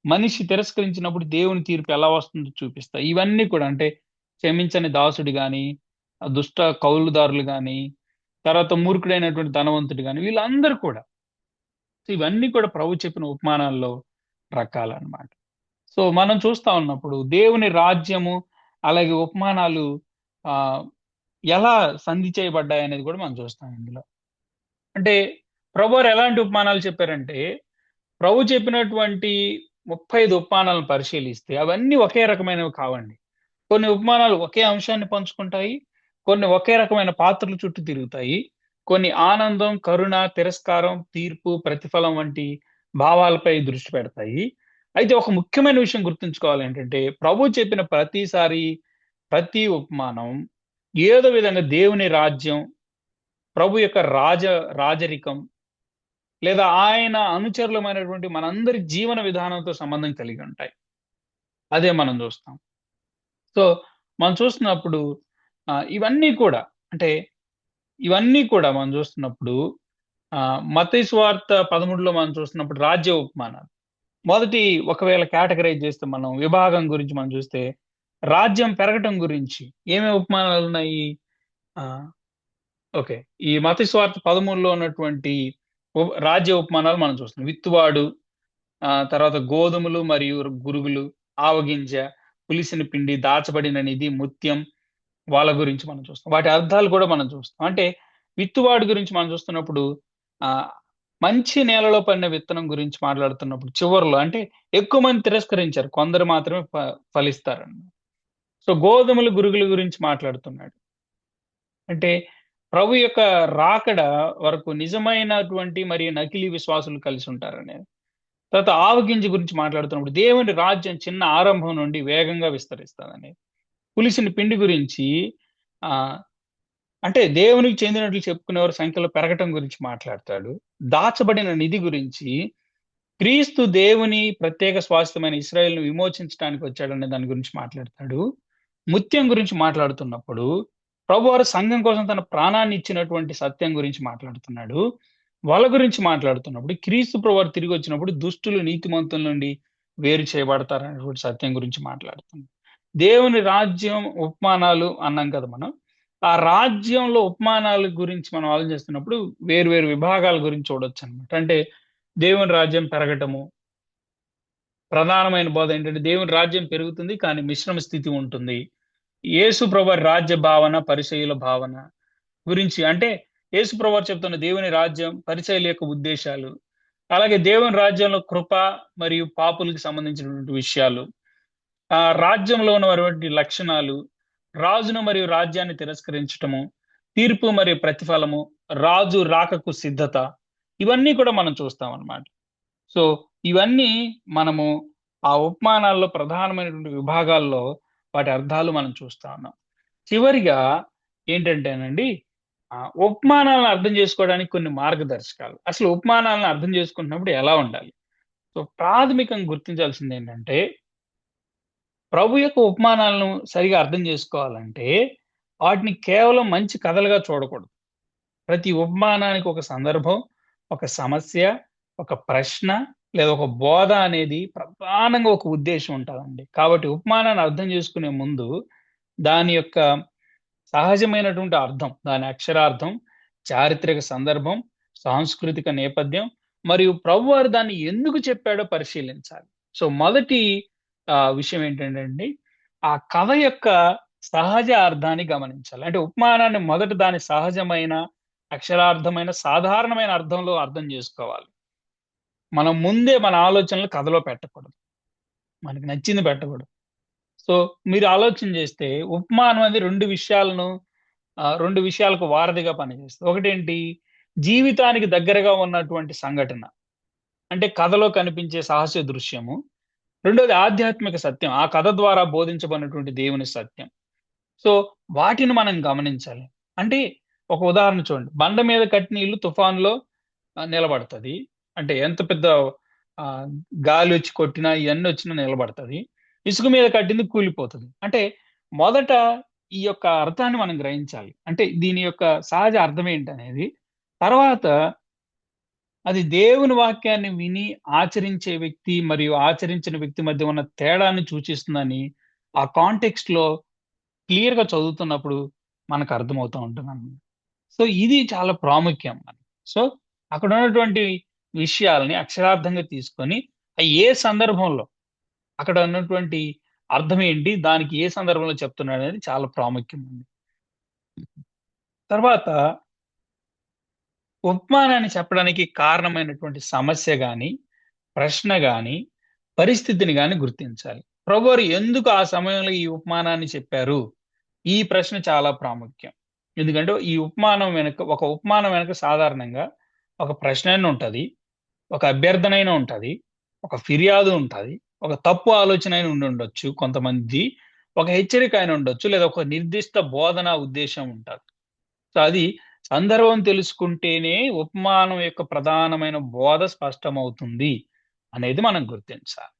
మనిషి తిరస్కరించినప్పుడు దేవుని తీర్పు ఎలా వస్తుందో చూపిస్తాయి. ఇవన్నీ కూడా అంటే క్షమించని దాసుడు గాని, దుష్ట కౌలుదారులు గాని, తర్వాత మూర్ఖుడైనటువంటి ధనవంతుడు గాని, వీళ్ళందరూ కూడా, ఇవన్నీ కూడా ప్రభు చెప్పిన ఉపమానాల్లో రకాలన్నమాట. సో మనం చూస్తా ఉన్నప్పుడు దేవుని రాజ్యము అలాగే ఉపమానాలు ఆ ఎలా సంధి చేయబడ్డాయి అనేది కూడా మనం చూస్తాం ఇందులో. అంటే ప్రభువారు ఎలాంటి ఉపమానాలు చెప్పారంటే, ప్రభు చెప్పినటువంటి 35 ఉపమానాలను పరిశీలిస్తే అవన్నీ ఒకే రకమైనవి కావండి. కొన్ని ఉపమానాలు ఒకే అంశాన్ని పంచుకుంటాయి. కొన్ని ఒకే రకమైన పాత్రల చుట్టూ తిరుగుతాయి. కొన్ని ఆనందం, కరుణ, తిరస్కారం, తీర్పు, ప్రతిఫలం వంటి భావాలపై దృష్టి పెడతాయి. అయితే ఒక ముఖ్యమైన విషయం గుర్తుంచుకోవాలి ఏంటంటే, ప్రభు చెప్పిన ప్రతి ఉపమానం ఏదో విధంగా దేవుని రాజ్యం, ప్రభు యొక్క రాజరికం లేదా ఆయన అనుచరులమైనటువంటి మనందరి జీవన విధానంతో సంబంధం కలిగి ఉంటాయి. అదే మనం చూస్తాం. సో మనం చూస్తున్నప్పుడు ఇవన్నీ కూడా అంటే ఇవన్నీ కూడా మనం చూస్తున్నప్పుడు మత్తయి సువార్త 13లో మనం చూస్తున్నప్పుడు రాజ్య ఉపమానాలు. మొదటి ఒకవేళ కేటగరైజ్ చేస్తే మనం విభాగం గురించి మనం చూస్తే రాజ్యం పెరగటం గురించి ఏమేమి ఉపమానాలు ఉన్నాయి? ఓకే. ఈ మత్తయి సువార్త 13లో ఉన్నటువంటి రాజ్య ఉపమానాలు మనం చూస్తున్నాం. విత్తువాడు, తర్వాత గోధుమలు మరియు గురుగులు, ఆవగింజ, పులిసిన పిండి, దాచబడిన నిధి, ముత్యం, వాళ్ళ గురించి మనం చూస్తాం. వాటి అర్థాలు కూడా మనం చూస్తాం. అంటే విత్తువాడు గురించి మనం చూస్తున్నప్పుడు మంచి నేలలో పడిన విత్తనం గురించి మాట్లాడుతున్నప్పుడు చివర్లో అంటే ఎక్కువ మంది తిరస్కరించారు. కొందరు మాత్రమే ఫలిస్తారన్నమాట. సో గోధుమలు, గురుగుల గురించి మాట్లాడుతున్నాడు. అంటే ప్రభు యొక్క రాకడ వరకు నిజమైనటువంటి మరియు నకిలీ విశ్వాసులు కలిసి ఉంటారనేది. తర్వాత ఆవగింజ గురించి మాట్లాడుతున్నప్పుడు దేవుని రాజ్యం చిన్న ఆరంభం నుండి వేగంగా విస్తరిస్తదనేది. పులిసిన పిండి గురించి ఆ అంటే దేవునికి చెందినట్లు చెప్పుకునేవారి సంఖ్యలో పెరగటం గురించి మాట్లాడతాడు. దాచబడిన నిధి గురించి, క్రీస్తు దేవుని ప్రత్యేక స్వాస్థ్యమైన ఇశ్రాయేలును విమోచించడానికి వచ్చాడనే దాని గురించి మాట్లాడతాడు. ముత్యం గురించి మాట్లాడుతున్నప్పుడు, ప్రభువారు సంఘం కోసం తన ప్రాణాన్ని ఇచ్చినటువంటి సత్యం గురించి మాట్లాడుతున్నాడు. వల గురించి మాట్లాడుతున్నప్పుడు, క్రీస్తు ప్రభువారు తిరిగొచ్చినప్పుడు దుష్టులు నీతిమంతుల నుండి వేరు చేయబడతారనేటువంటి సత్యం గురించి మాట్లాడుతున్నాడు. దేవుని రాజ్యం ఉపమానాలు అన్నాం కదా మనం. ఆ రాజ్యంలో ఉపమానాల గురించి మనం ఆలోచిస్తున్నప్పుడు వేరు వేరు విభాగాల గురించి చూడొచ్చనమాట. అంటే దేవుని రాజ్యం పెరగటము, ప్రధానమైన బోధ ఏంటంటే దేవుని రాజ్యం పెరుగుతుంది కానీ మిశ్రమ స్థితి ఉంటుంది. యేసు ప్రభువారి రాజ్య భావన, పరిసయ్యుల భావన గురించి అంటే యేసు ప్రభువారు చెప్తున్న దేవుని రాజ్యం, పరిసయ్యుల యొక్క ఉద్దేశాలు, అలాగే దేవుని రాజ్యంలో కృప మరియు పాపులకి సంబంధించినటువంటి విషయాలు, ఆ రాజ్యంలో ఉన్నటువంటి లక్షణాలు, రాజును మరియు రాజ్యాన్ని తిరస్కరించటము, తీర్పు మరియు ప్రతిఫలము, రాజు రాకకు సిద్ధత, ఇవన్నీ కూడా మనం చూస్తామన్నమాట. సో, ఇవన్నీ మనము ఆ ఉపమానాల్లో ప్రధానమైనటువంటి విభాగాల్లో వాటి అర్థాలు మనం చూస్తా ఉన్నాం. చివరిగా ఏంటంటేనండి, ఉపమానాలను అర్థం చేసుకోవడానికి కొన్ని మార్గదర్శకాలు. అసలు ఉపమానాలను అర్థం చేసుకుంటున్నప్పుడు ఎలా ఉండాలి? సో, ప్రాథమికంగా గుర్తించాల్సిందేంటంటే, ప్రభు యొక్క ఉపమానాలను సరిగా అర్థం చేసుకోవాలంటే, వాటిని కేవలం మంచి కథలుగా చూడకూడదు. ప్రతి ఉపమానానికి ఒక సందర్భం, ఒక సమస్య, ఒక ప్రశ్న లేదా ఒక బోధ అనేది ప్రధానంగా ఒక ఉద్దేశ్యం ఉంటదండి. కాబట్టి ఉపమానాన్ని అర్థం చేసుకునే ముందు దాని యొక్క సహజమైనటువంటి అర్థం, దాని అక్షరార్థం, చారిత్రక సందర్భం, సాంస్కృతిక నేపథ్యం మరియు ప్రభువారు దాన్ని ఎందుకు చెప్పాడో పరిశీలించాలి. సో, మొదటి విషయం ఏంటంటేండి, ఆ కథ యొక్క సహజ అర్థాన్ని గమనించాలి. అంటే ఉపమానాన్ని మొదట దాని సహజమైన, అక్షరార్థమైన, సాధారణమైన అర్థంలో అర్థం జేసుకోవాలి. మనం ముందే మన ఆలోచనలు కథలో పెట్టకూడదు. మనకి నచ్చింది పెట్టకూడదు. సో, మీరు ఆలోచన జేస్తే ఉపమానం అనేది 2 విషయాలకు వారధిగా పనిచేస్తది. ఒకటేంటి? జీవితానికి దగ్గరగా ఉన్నటువంటి సంఘటన. అంటే కథలో కనిపించే సాహస్య దృశ్యము. రెండోది ఆధ్యాత్మిక సత్యం. ఆ కథ ద్వారా బోధించబడినటువంటి దేవుని సత్యం. సో, వాటిని మనం గమనించాలి. అంటే ఒక ఉదాహరణ చూడండి. బండ మీద కట్టిన ఇల్లు తుఫాన్‌లో నిలబడతది. అంటే ఎంత పెద్ద ఆహ్, గాలొచ్చి కొట్టినా, ఇయన్నొచ్చినా నిలబడతది. ఇసుక మీద కట్టింది కూలిపోతది. అంటే మొదట ఈ యొక్క అర్థాన్ని మనం గ్రహించాలి. అంటే దీని యొక్క సహజ అర్థం ఏంటనేది. తర్వాత అది దేవుని వాక్యాన్ని విని ఆచరించే వ్యక్తి మరియు ఆచరించిన వ్యక్తి మధ్య ఉన్న తేడాన్ని సూచిస్తుందని ఆ కాంటెక్స్ట్‌లో క్లియర్‌గా చదువుతున్నప్పుడు మనకు అర్థమవుతా ఉంటుందన్నమాట. సో, ఇది చాలా ప్రాముఖ్యం మనకి. సో, అక్కడ ఉన్నటువంటి విషయాల్ని అక్షరార్థంగా తీసుకొని, ఏ సందర్భంలో అక్కడ ఉన్నటువంటి అర్థం ఏంటి? దానికి ఏ సందర్భంలో చెప్తున్నాడనేది చాలా ప్రాముఖ్యమండి. తర్వాత ఉపమానాన్ని చెప్పడానికి కారణమైనటువంటి సమస్య గాని, ప్రశ్న గాని, పరిస్థితిని గాని గుర్తించాలి. ప్రభువారు ఎందుకు ఆ సమయంలో ఈ ఉపమానాన్ని చెప్పారు? ఈ ప్రశ్న చాలా ప్రాముఖ్యం. ఎందుకంటే ఒక ఉపమానం వెనక సాధారణంగా ఒక ప్రశ్నైనా ఉంటది. ఒక అభ్యర్థనైనా ఉంటది. ఒక ఫిర్యాదు ఉంటది. ఒక తప్పు ఆలోచన అయిన ఉండుండొచ్చు కొంతమంది. ఒక హెచ్చరిక అయిన ఉండొచ్చు. లేదా ఒక నిర్దిష్ట బోధనా ఉద్దేశ్యం ఉంటది. సో, అది సందర్భం తెలుసుకుంటేనే ఉపమానం యొక్క ప్రధానమైన బోధ స్పష్టమవుతుంది అనేది మనం గుర్తించాలి.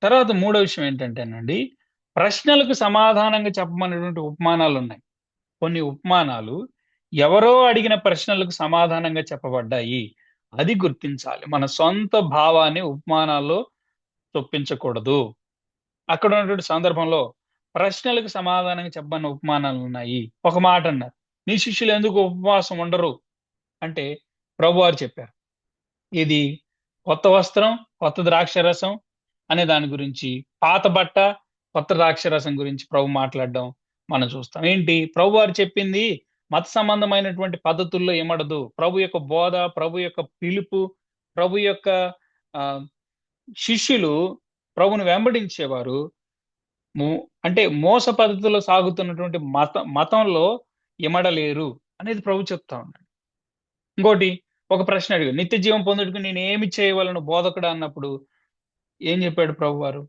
తర్వాత మూడో విషయం ఏంటంటేనండి, ప్రశ్నలకు సమాధానంగా చెప్పమనేటువంటి ఉపమానాలున్నాయి. కొన్ని ఉపమానాలు ఎవరో అడిగిన ప్రశ్నలకు సమాధానంగా చెప్పబడ్డాయి. అది గుర్తించాలి. మన సొంత భావాన్ని ఉపమానాల్లో చొప్పించకూడదు. అక్కడ ఉన్నటువంటి సందర్భంలో ప్రశ్నలకు సమాధానంగా చెప్పమన్న ఉపమానాలున్నాయి. ఒక మాటన్నారు. "నీ శిష్యులు ఎందుకు ఉపవాసం ఉండరు?" అంటే ప్రభువారు చెప్పారు. ఇది కొత్త వస్త్రం, కొత్త ద్రాక్షారసం అనే దాని గురించి, పాత బట్ట, కొత్త ద్రాక్షారసం గురించి ప్రభు మాట్లాడడం మనం చూస్తాం. ఏంటి ప్రభువారు చెప్పింది మత సంబంధమైనటువంటి పద్ధతుల్లో ఇమడదు. ప్రభు యొక్క బోధ, ప్రభు యొక్క పిలుపు, ప్రభు యొక్క ఆహ్, శిష్యులు ప్రభుని వెంబడించేవారు. ము అంటే మోస పద్ధతిలో సాగుతున్నటువంటి మతంలో ఇమడలేరు అనేది ప్రభు చెప్తా ఉన్నాడు. ఇంకోటి ఒక ప్రశ్న అడిగాడు. నిత్య జీవం పొందుటకు నేనేమి చేయవలెను బోధకుడా అన్నప్పుడు ఏం చెప్పాడు ప్రభువారు?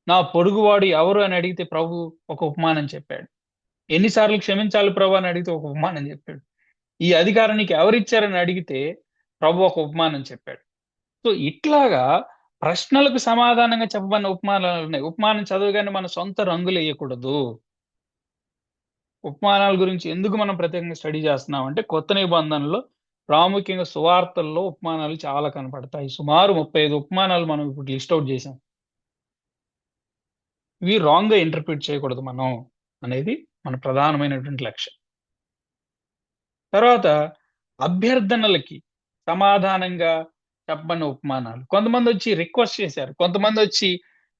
నా పొరుగువాడు ఎవరు అని అడిగితే ప్రభు ఒక ఉపమానం చెప్పాడు. ఎన్నిసార్లు క్షమించాలి ప్రభు అని అడిగితే ఒక ఉపమానం చెప్పాడు. ఈ అధికారం నీకు ఎవరిచ్చారని అడిగితే ప్రభు ఒక ఉపమానం చెప్పాడు. సో ఇట్లాగా ప్రశ్నలకు సమాధానంగా చెప్పబడిన ఉపమానాలు ఉన్నాయి. ఉపమానం చదవగానే మన సొంత రంగులు వేయకూడదు. ఉపమానాల గురించి ఎందుకు మనం ప్రత్యేకంగా స్టడీ చేస్తున్నాం అంటే, కొత్త నిబంధనలో ప్రాముఖ్యంగా సువార్తల్లో ఉపమానాలు చాలా కనపడతాయి. సుమారు 35 ఉపమానాలు మనం ఇప్పుడు లిస్ట్ అవుట్ చేసాం. ఇవి రాంగ్ గా ఇంటర్ప్రిట్ చేయకూడదు మనం అనేది మన ప్రధానమైనటువంటి లక్ష్యం. తర్వాత అభ్యర్థనలకి సమాధానంగా చెప్పబడిన ఉపమానాలు. కొంతమంది వచ్చి రిక్వెస్ట్ చేశారు, కొంతమంది వచ్చి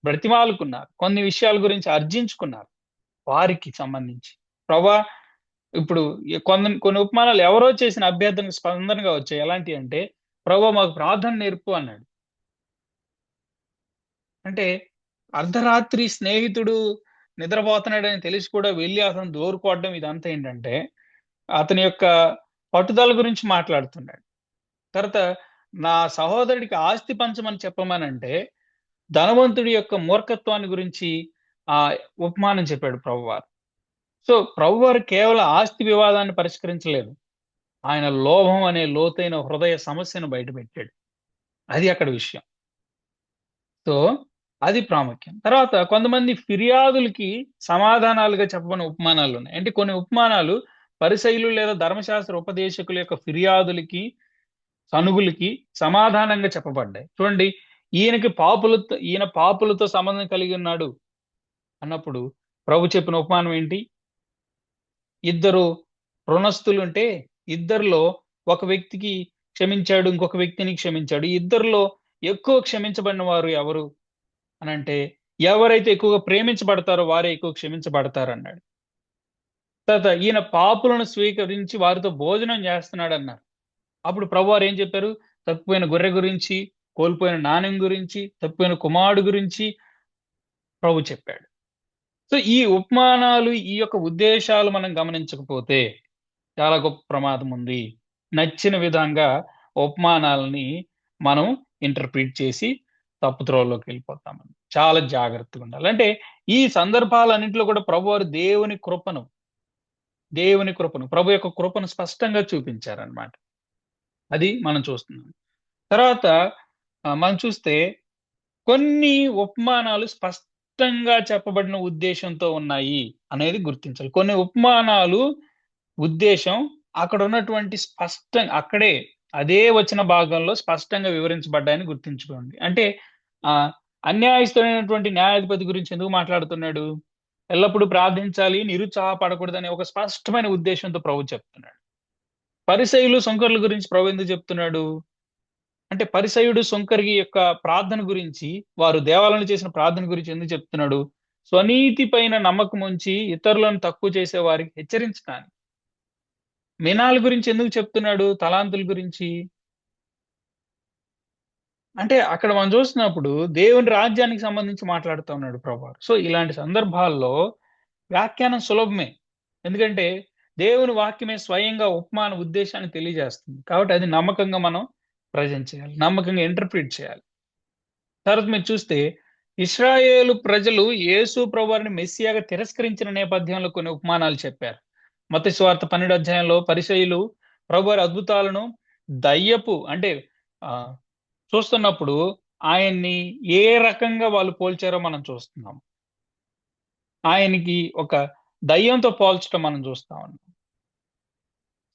బ్రతిమాలుకున్నారు, కొన్ని విషయాల గురించి అర్జించుకున్నారు. వారికి సంబంధించి ప్రభా, ఇప్పుడు కొన్ని ఉపమానాలు ఎవరో చేసిన అభ్యర్థనకు స్పందనగా వచ్చాయి. ఎలాంటి అంటే, ప్రభా మాకు ప్రార్థన నేర్పు అన్నాడు. అంటే అర్ధరాత్రి స్నేహితుడు నిద్రపోతున్నాడని తెలిసి కూడా వెళ్ళి అతను దోరుకోవడం, ఇదంతా ఏంటంటే అతని యొక్క పట్టుదల గురించి మాట్లాడుతున్నాడు. తర్వాత నా సహోదరుడికి ఆస్తి పంచమని చెప్పమనంటే ధనవంతుడి యొక్క మూర్ఖత్వాన్ని గురించి ఆ ఉపమానం చెప్పాడు ప్రభువారు. సో ప్రభువారు కేవలం ఆస్తి వివాదాన్ని పరిష్కరించలేదు, ఆయన లోభం అనే లోతైన హృదయ సమస్యను బయటపెట్టాడు. అది అక్కడ విషయం. సో అది ప్రాముఖ్యం. తర్వాత కొంతమంది ఫిర్యాదులకి సమాధానాలుగా చెప్పబడిన ఉపమానాలు ఉన్నాయి. అంటే కొన్ని ఉపమానాలు పరిసయ్యులు లేదా ధర్మశాస్త్ర ఉపదేశకుల యొక్క ఫిర్యాదులకి, సనుగులకి సమాధానంగా చెప్పబడ్డాయి. చూడండి, ఈయన పాపులతో సంబంధం కలిగి ఉన్నాడు అన్నప్పుడు ప్రభు చెప్పిన ఉపమానం ఏంటి? ఇద్దరు రుణస్థులుంటే ఇద్దరిలో ఒక వ్యక్తికి క్షమించాడు, ఇంకొక వ్యక్తిని క్షమించాడు. ఈ ఇద్దరిలో ఎక్కువ క్షమించబడిన వారు ఎవరు అనంటే, ఎవరైతే ఎక్కువగా ప్రేమించబడతారో వారే ఎక్కువ క్షమించబడతారన్నాడు. తర్వాత ఈయన పాపులను స్వీకరించి వారితో భోజనం చేస్తున్నాడన్నారు. అప్పుడు ప్రభువారు ఏం చెప్పారు? తప్పిపోయిన గొర్రె గురించి, కోల్పోయిన నాణెం గురించి, తప్పిపోయిన కుమారుడు గురించి ప్రభు చెప్పాడు. సో ఈ ఉపమానాలు, ఈ యొక్క ఉద్దేశాలు మనం గమనించకపోతే చాలా గొప్ప ప్రమాదం ఉంది. నచ్చిన విధంగా ఉపమానాలని మనం ఇంటర్ప్రిట్ చేసి తప్పు త్రోవలోకి వెళ్ళిపోతామని చాలా జాగ్రత్తగా ఉండాలి. అంటే ఈ సందర్భాలన్నింటిలో కూడా ప్రభువారు దేవుని కృపను ప్రభు యొక్క కృపను స్పష్టంగా చూపించారన్నమాట. అది మనం చూస్తున్నాం. తర్వాత మనం చూస్తే కొన్ని ఉపమానాలు స్పష్టంగా చెప్పబడిన ఉద్దేశంతో ఉన్నాయి అనేది గుర్తించాలి. కొన్ని ఉపమానాలు ఉద్దేశం అక్కడ ఉన్నటువంటి అక్కడే అదే వచన భాగంలో స్పష్టంగా వివరించబడ్డాయని గుర్తుంచుకోండి. అంటే అన్యాయస్తుడైనటువంటి న్యాయాధిపతి గురించి ఎందుకు మాట్లాడుతున్నాడు? ఎల్లప్పుడూ ప్రార్థించాలి, నిరుత్సాహపడకూడదనే ఒక స్పష్టమైన ఉద్దేశంతో ప్రభు చెప్తున్నాడు. పరిసయ్యులు, సుంకరుల గురించి ప్రభు ఎందుకు చెప్తున్నాడు? అంటే పరిసయ్యుడు, సుంకరి యొక్క ప్రార్థన గురించి, వారు దేవాలయంలో చేసిన ప్రార్థన గురించి ఎందుకు చెప్తున్నాడు? స్వనీతి పైన నమ్మకం ఉంచి ఇతరులను తక్కువ చేసే వారికి హెచ్చరించడానికి. మినాల గురించి ఎందుకు చెప్తున్నాడు? తలాంతుల గురించి. అంటే అక్కడ మనం చూస్తున్నప్పుడు దేవుని రాజ్యానికి సంబంధించి మాట్లాడుతూ ఉన్నాడు ప్రభువారు. సో ఇలాంటి సందర్భాల్లో వ్యాఖ్యానం సులభమే. ఎందుకంటే దేవుని వాక్యమే స్వయంగా ఉపమాన ఉద్దేశాన్ని తెలియజేస్తుంది. కాబట్టి అది నమ్మకంగా మనం ప్రజెంట్ చేయాలి, నమ్మకంగా ఇంటర్ప్రిట్ చేయాలి. తర్వాత మీరు చూస్తే ఇశ్రాయేలు ప్రజలు యేసు ప్రభువారిని మెస్సియాగా తిరస్కరించిన నేపథ్యంలో కొన్ని ఉపమానాలు చెప్పారు. మత్తయి సువార్త 12 అధ్యాయంలో పరిసయ్యులు ప్రభువారి అద్భుతాలను దయ్యపు అంటే ఆ చూస్తున్నప్పుడు ఆయన్ని ఏ రకంగా వాళ్ళు పోల్చారో మనం చూస్తున్నాం. ఆయనకి ఒక దయ్యంతో పోల్చడం మనం చూస్తా ఉన్నాం.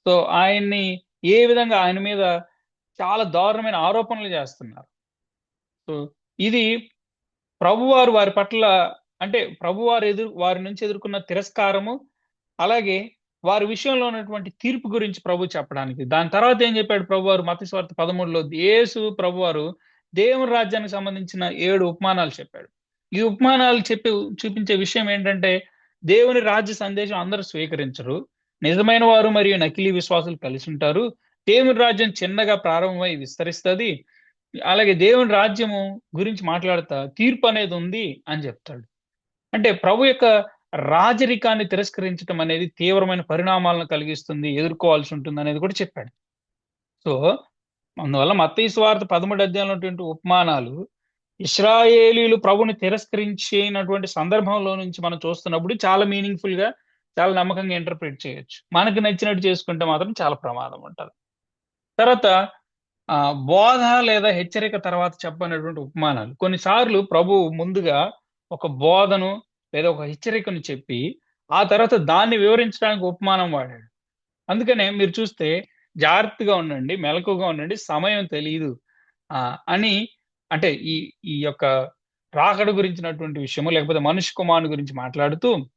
సో ఆయన్ని ఏ విధంగా ఆయన మీద చాలా దారుణమైన ఆరోపణలు చేస్తున్నారు. సో ఇది ప్రభువారు వారి పట్ల, అంటే వారి నుంచి ఎదుర్కొన్న తిరస్కారము, అలాగే వారి విషయంలో ఉన్నటువంటి తీర్పు గురించి ప్రభు చెప్పడానికి. దాని తర్వాత ఏం చెప్పాడు ప్రభువారు? మత్తయి సువార్త 13లో యేసు ప్రభువారు దేవుని రాజ్యానికి సంబంధించిన 7 ఉపమానాలు చెప్పాడు. ఈ ఉపమానాలు చూపించే విషయం ఏంటంటే, దేవుని రాజ్య సందేశం అందరూ స్వీకరించరు. నిజమైన వారు మరియు నకిలీ విశ్వాసులు కలిసి ఉంటారు. దేవుని రాజ్యం చిన్నగా ప్రారంభమై విస్తరిస్తది. అలాగే దేవుని రాజ్యము గురించి మాట్లాడుతా తీర్పు అనేది ఉంది అని చెప్తాడు. అంటే ప్రభు యొక్క రాజరికాన్ని తిరస్కరించడం అనేది తీవ్రమైన పరిణామాలను కలిగిస్తుంది, ఎదుర్కోవాల్సి ఉంటుంది అనేది కూడా చెప్పాడు. సో అందువల్ల మత్తయి సువార్త 13 అధ్యాయంలో ఉన్నటువంటి ఉపమానాలు ఇశ్రాయేలీయులు ప్రభుని తిరస్కరించినటువంటి సందర్భంలో నుంచి మనం చూస్తున్నప్పుడు చాలా మీనింగ్ఫుల్ గా, చాలా నమ్మకంగా ఇంటర్ప్రిట్ చేయొచ్చు. మనకు నచ్చినట్టు చేసుకుంటే మాత్రం చాలా ప్రమాదం ఉంటది. తర్వాత బోధ లేదా హెచ్చరిక తర్వాత చెప్పనటువంటి ఉపమానాలు. కొన్నిసార్లు ప్రభువు ముందుగా ఒక బోధను లేదా ఒక హెచ్చరికను చెప్పి, ఆ తర్వాత దాన్ని వివరించడానికి ఉపమానం వాడాడు. అందుకనే మీరు చూస్తే జాగ్రత్తగా ఉండండి, మెలకువగా ఉండండి, సమయం తెలీదు అని, అంటే ఈ ఈ యొక్క రాకడ గురించినటువంటి విషయము, లేకపోతే మనుష్య కుమారుని గురించి మాట్లాడుతూ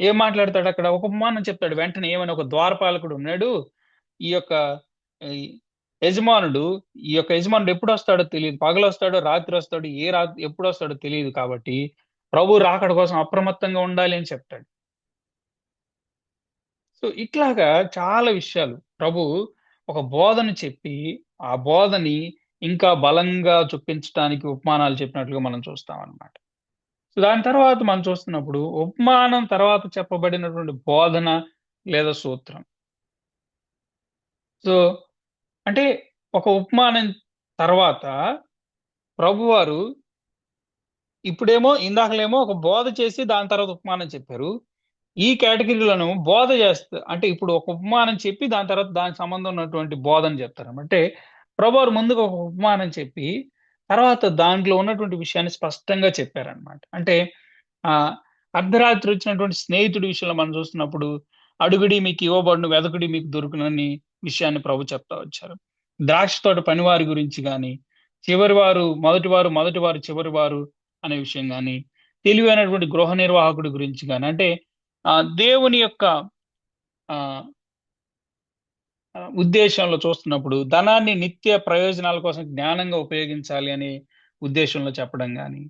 ఏం మాట్లాడతాడక్కడ? ఒక ఉపమానం చెప్తాడు. వెంటనే ఏమని, ఒక ద్వారపాలకుడు ఉన్నాడు. ఈ యొక్క ఈ యజమానుడు ఈ యొక్క యజమానుడు ఎప్పుడొస్తాడో తెలీదు. పగలొస్తాడో, రాత్రొస్తాడో, ఎప్పుడొస్తాడో తెలీదు కాబట్టి, ప్రభు రాకడ కోసం అప్రమత్తంగా ఉండాలి అని చెప్తాడు. సో, ఇట్లాగా చాలా విషయాలు ప్రభు ఒక బోధన చెప్పి, ఆ బోధని ఇంకా బలంగా చొప్పించటానికి ఉపమానాలు చెప్పినట్లుగా మనం చూస్తామనమాట. సో, దాని తర్వాత మనం చూస్తున్నప్పుడు ఉపమానం తర్వాత చెప్పబడినటువంటి బోధన లేదా సూత్రం. సో, అంటే ఒక ఉపమానం తర్వాత ప్రభువారు ఇప్పుడేమో ఇందాకలేమో ఒక బోధ చేసి దాని తర్వాత ఉపమానం చెప్పారు. ఈ కేటగిరీలోను బోధ అంటే ఇప్పుడు ఒక ఉపమానం చెప్పి దాని తర్వాత దానికి సంబంధం ఉన్నటువంటి బోధన చెప్తారు. అంటే ప్రభువారు ముందుగా ఒక ఉపమానం చెప్పి, తర్వాత దాంట్లో ఉన్నటువంటి విషయాన్ని స్పష్టంగా చెప్పారనమాట. అంటే ఆహ్, అర్ధరాత్రి వచ్చినటువంటి స్నేహితుడి విషయంలో మనం చూస్తున్నప్పుడు, "అడుగుడి మీకు ఇవ్వబడును, వెదకుడి మీకు దొరుకునని" విషయాన్ని ప్రభు చెప్తా వచ్చారు. ద్రాక్ష తోట పనివారి గురించి గాని, మొదటివారు చివరివారు అనే విషయం గాని, తెలివైనటువంటి గృహ నిర్వాహకుడి గురించి గాని, అంటే దేవుని యొక్క ఆహ్, ఉద్దేశంలో చూస్తున్నప్పుడు ధనాన్ని నిత్య ప్రయోజనాల కోసం జ్ఞానంగా ఉపయోగించాలి అనే ఉద్దేశంలో చెప్పడం గాని.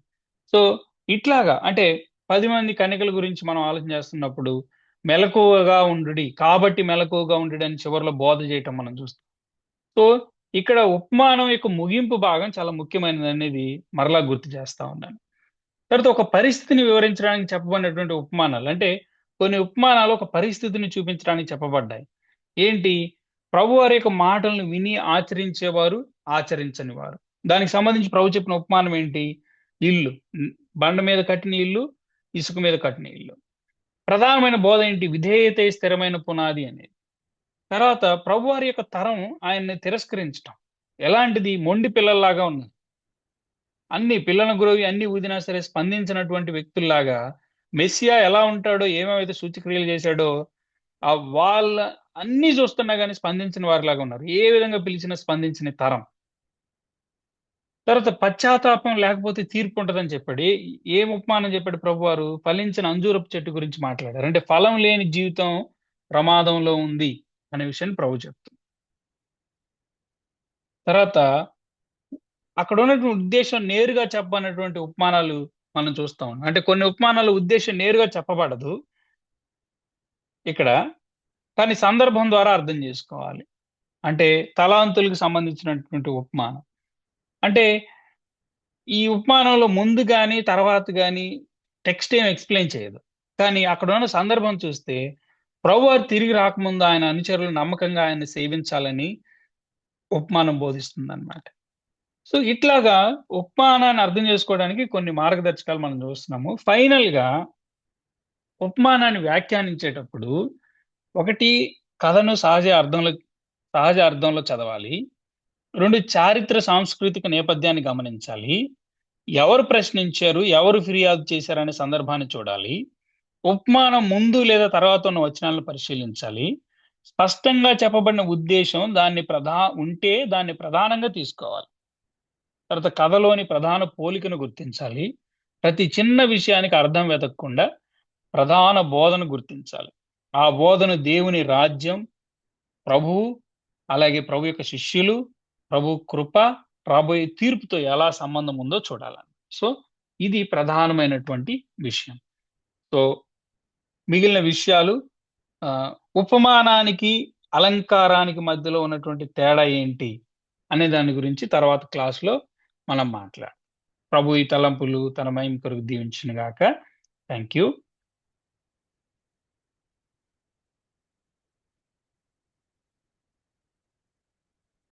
సో, ఇట్లాగా అంటే 10 మంది కన్యకల గురించి మనం ఆలోచన చేస్తున్నప్పుడు, మెలకువగా ఉండుడి, కాబట్టి మెలకువగా ఉండుడి అని చివరిలో బోధ చేయటం మనం చూస్తాం. సో, ఇక్కడ ఉపమానం యొక్క ముగింపు భాగం చాలా ముఖ్యమైనదనేది మరలా గుర్తు చేస్తా ఉన్నాను. తర్వాత ఒక పరిస్థితిని వివరించడానికి చెప్పబడినటువంటి ఉపమానాలు. అంటే కొన్ని ఉపమానాలు ఒక పరిస్థితిని చూపించడానికి చెప్పబడ్డాయి. ఏంటి? ప్రభువారి యొక్క మాటలను విని ఆచరించేవారు, ఆచరించని వారు. దానికి సంబంధించి ప్రభు చెప్పిన ఉపమానం ఏంటి? ఇల్లు. బండ మీద కట్టిన ఇల్లు, ఇసుక మీద కట్టిన ఇల్లు. ప్రధానమైన బోధ ఏంటి? విధేయతే స్థిరమైన పునాది అనేది. తర్వాత ప్రభువారి యొక్క తరం ఆయన్ని తిరస్కరించటం. ఎలాంటిది? మొండి పిల్లల్లాగా ఉన్నారు. అన్ని పిల్లన గురవి అన్ని ఊదినా సరే స్పందించినటువంటి వ్యక్తుల్లాగా మెస్సియా ఎలా ఉంటాడో, ఏమేమైతే సూచక్రియలు చేశాడో, వాళ్ళ అన్నీ చూస్తున్నా గాని స్పందించని వారిలాగా ఉన్నారు. ఏ విధంగా పిలిచినా స్పందించని తరం. తర్వాత పశ్చాత్తాపం లేకపోతే తీర్పు ఉంటదని చెప్పాడు. ఏం ఉపమానం చెప్పాడు ప్రభువారు? ఫలించిన అంజూరపు చెట్టు గురించి మాట్లాడారు. అంటే ఫలం లేని జీవితం ప్రమాదంలో ఉంది అనే విషయాన్ని ప్రభు చెప్తుంది. తర్వాత అక్కడ ఉన్నటువంటి ఉద్దేశ్యం నేరుగా చెప్పనటువంటి ఉపమానాలు మనం చూస్తా ఉన్నాం. అంటే కొన్ని ఉపమానాల ఉద్దేశ్యం నేరుగా చెప్పబడదు ఇక్కడ. కానీ సందర్భం ద్వారా అర్థం చేసుకోవాలి. అంటే తలాంతులకు సంబంధించినటువంటి ఉపమానం. అంటే ఈ ఉపమానంలో ముందు గాని, తర్వాత గాని టెక్స్ట్ ఏమి ఎక్స్‌ప్లెయిన్ చేయదు. కానీ అక్కడున్న సందర్భం చూస్తే ప్రభువారు తిరిగి రాకముందు ఆయన అనుచరులు నమ్మకంగా ఆయన్ని సేవించాలని ఉపమానం బోధిస్తుందన్నమాట. సో, ఇట్లాగా ఉపమానాన్ని అర్థం చేసుకోవడానికి కొన్ని మార్గదర్శకాలు మనం చూస్తున్నాము. ఫైనల్‌గా ఉపమానాన్ని వ్యాఖ్యానించేటప్పుడు ఒకటి, కథను సహజ అర్థంలో చదవాలి. 2, చారిత్ర సాంస్కృతిక నేపథ్యాన్ని గమనించాలి. ఎవరు ప్రశ్నించారు? ఎవరు ఫిర్యాదు చేశారనే సందర్భాన్ని చూడాలి. ఉపమానం ముందు లేదా తర్వాత ఉన్న వచనాలను పరిశీలించాలి. స్పష్టంగా చెప్పబడిన ఉద్దేశ్యం దాన్ని ప్రధానంగా తీసుకోవాలి. తర్వాత కథలోని ప్రధాన పోలికను గుర్తించాలి. ప్రతి చిన్న విషయానికి అర్థం వెతకకుండా ప్రధాన బోధను గుర్తించాలి. ఆ బోధన దేవుని రాజ్యం, ప్రభువు, అలాగే ప్రభు యొక్క శిష్యులు, ప్రభు కృప, రాబోయే తీర్పుతో ఎలా సంబంధం ఉందో చూడాలని. సో, ఇది ప్రధానమైనటువంటి విషయం. సో, మిగిలిన విషయాలు ఆహ్, ఉపమానానికి, అలంకారానికి మధ్యలో ఉన్నటువంటి తేడా ఏంటి? అనే దాని గురించి తర్వాత క్లాస్‌లో మనం మాట్లాడదాం. ప్రభు ఈ తలంపులు తన మహిమ కొరకు దీవించును గాక. Thank you.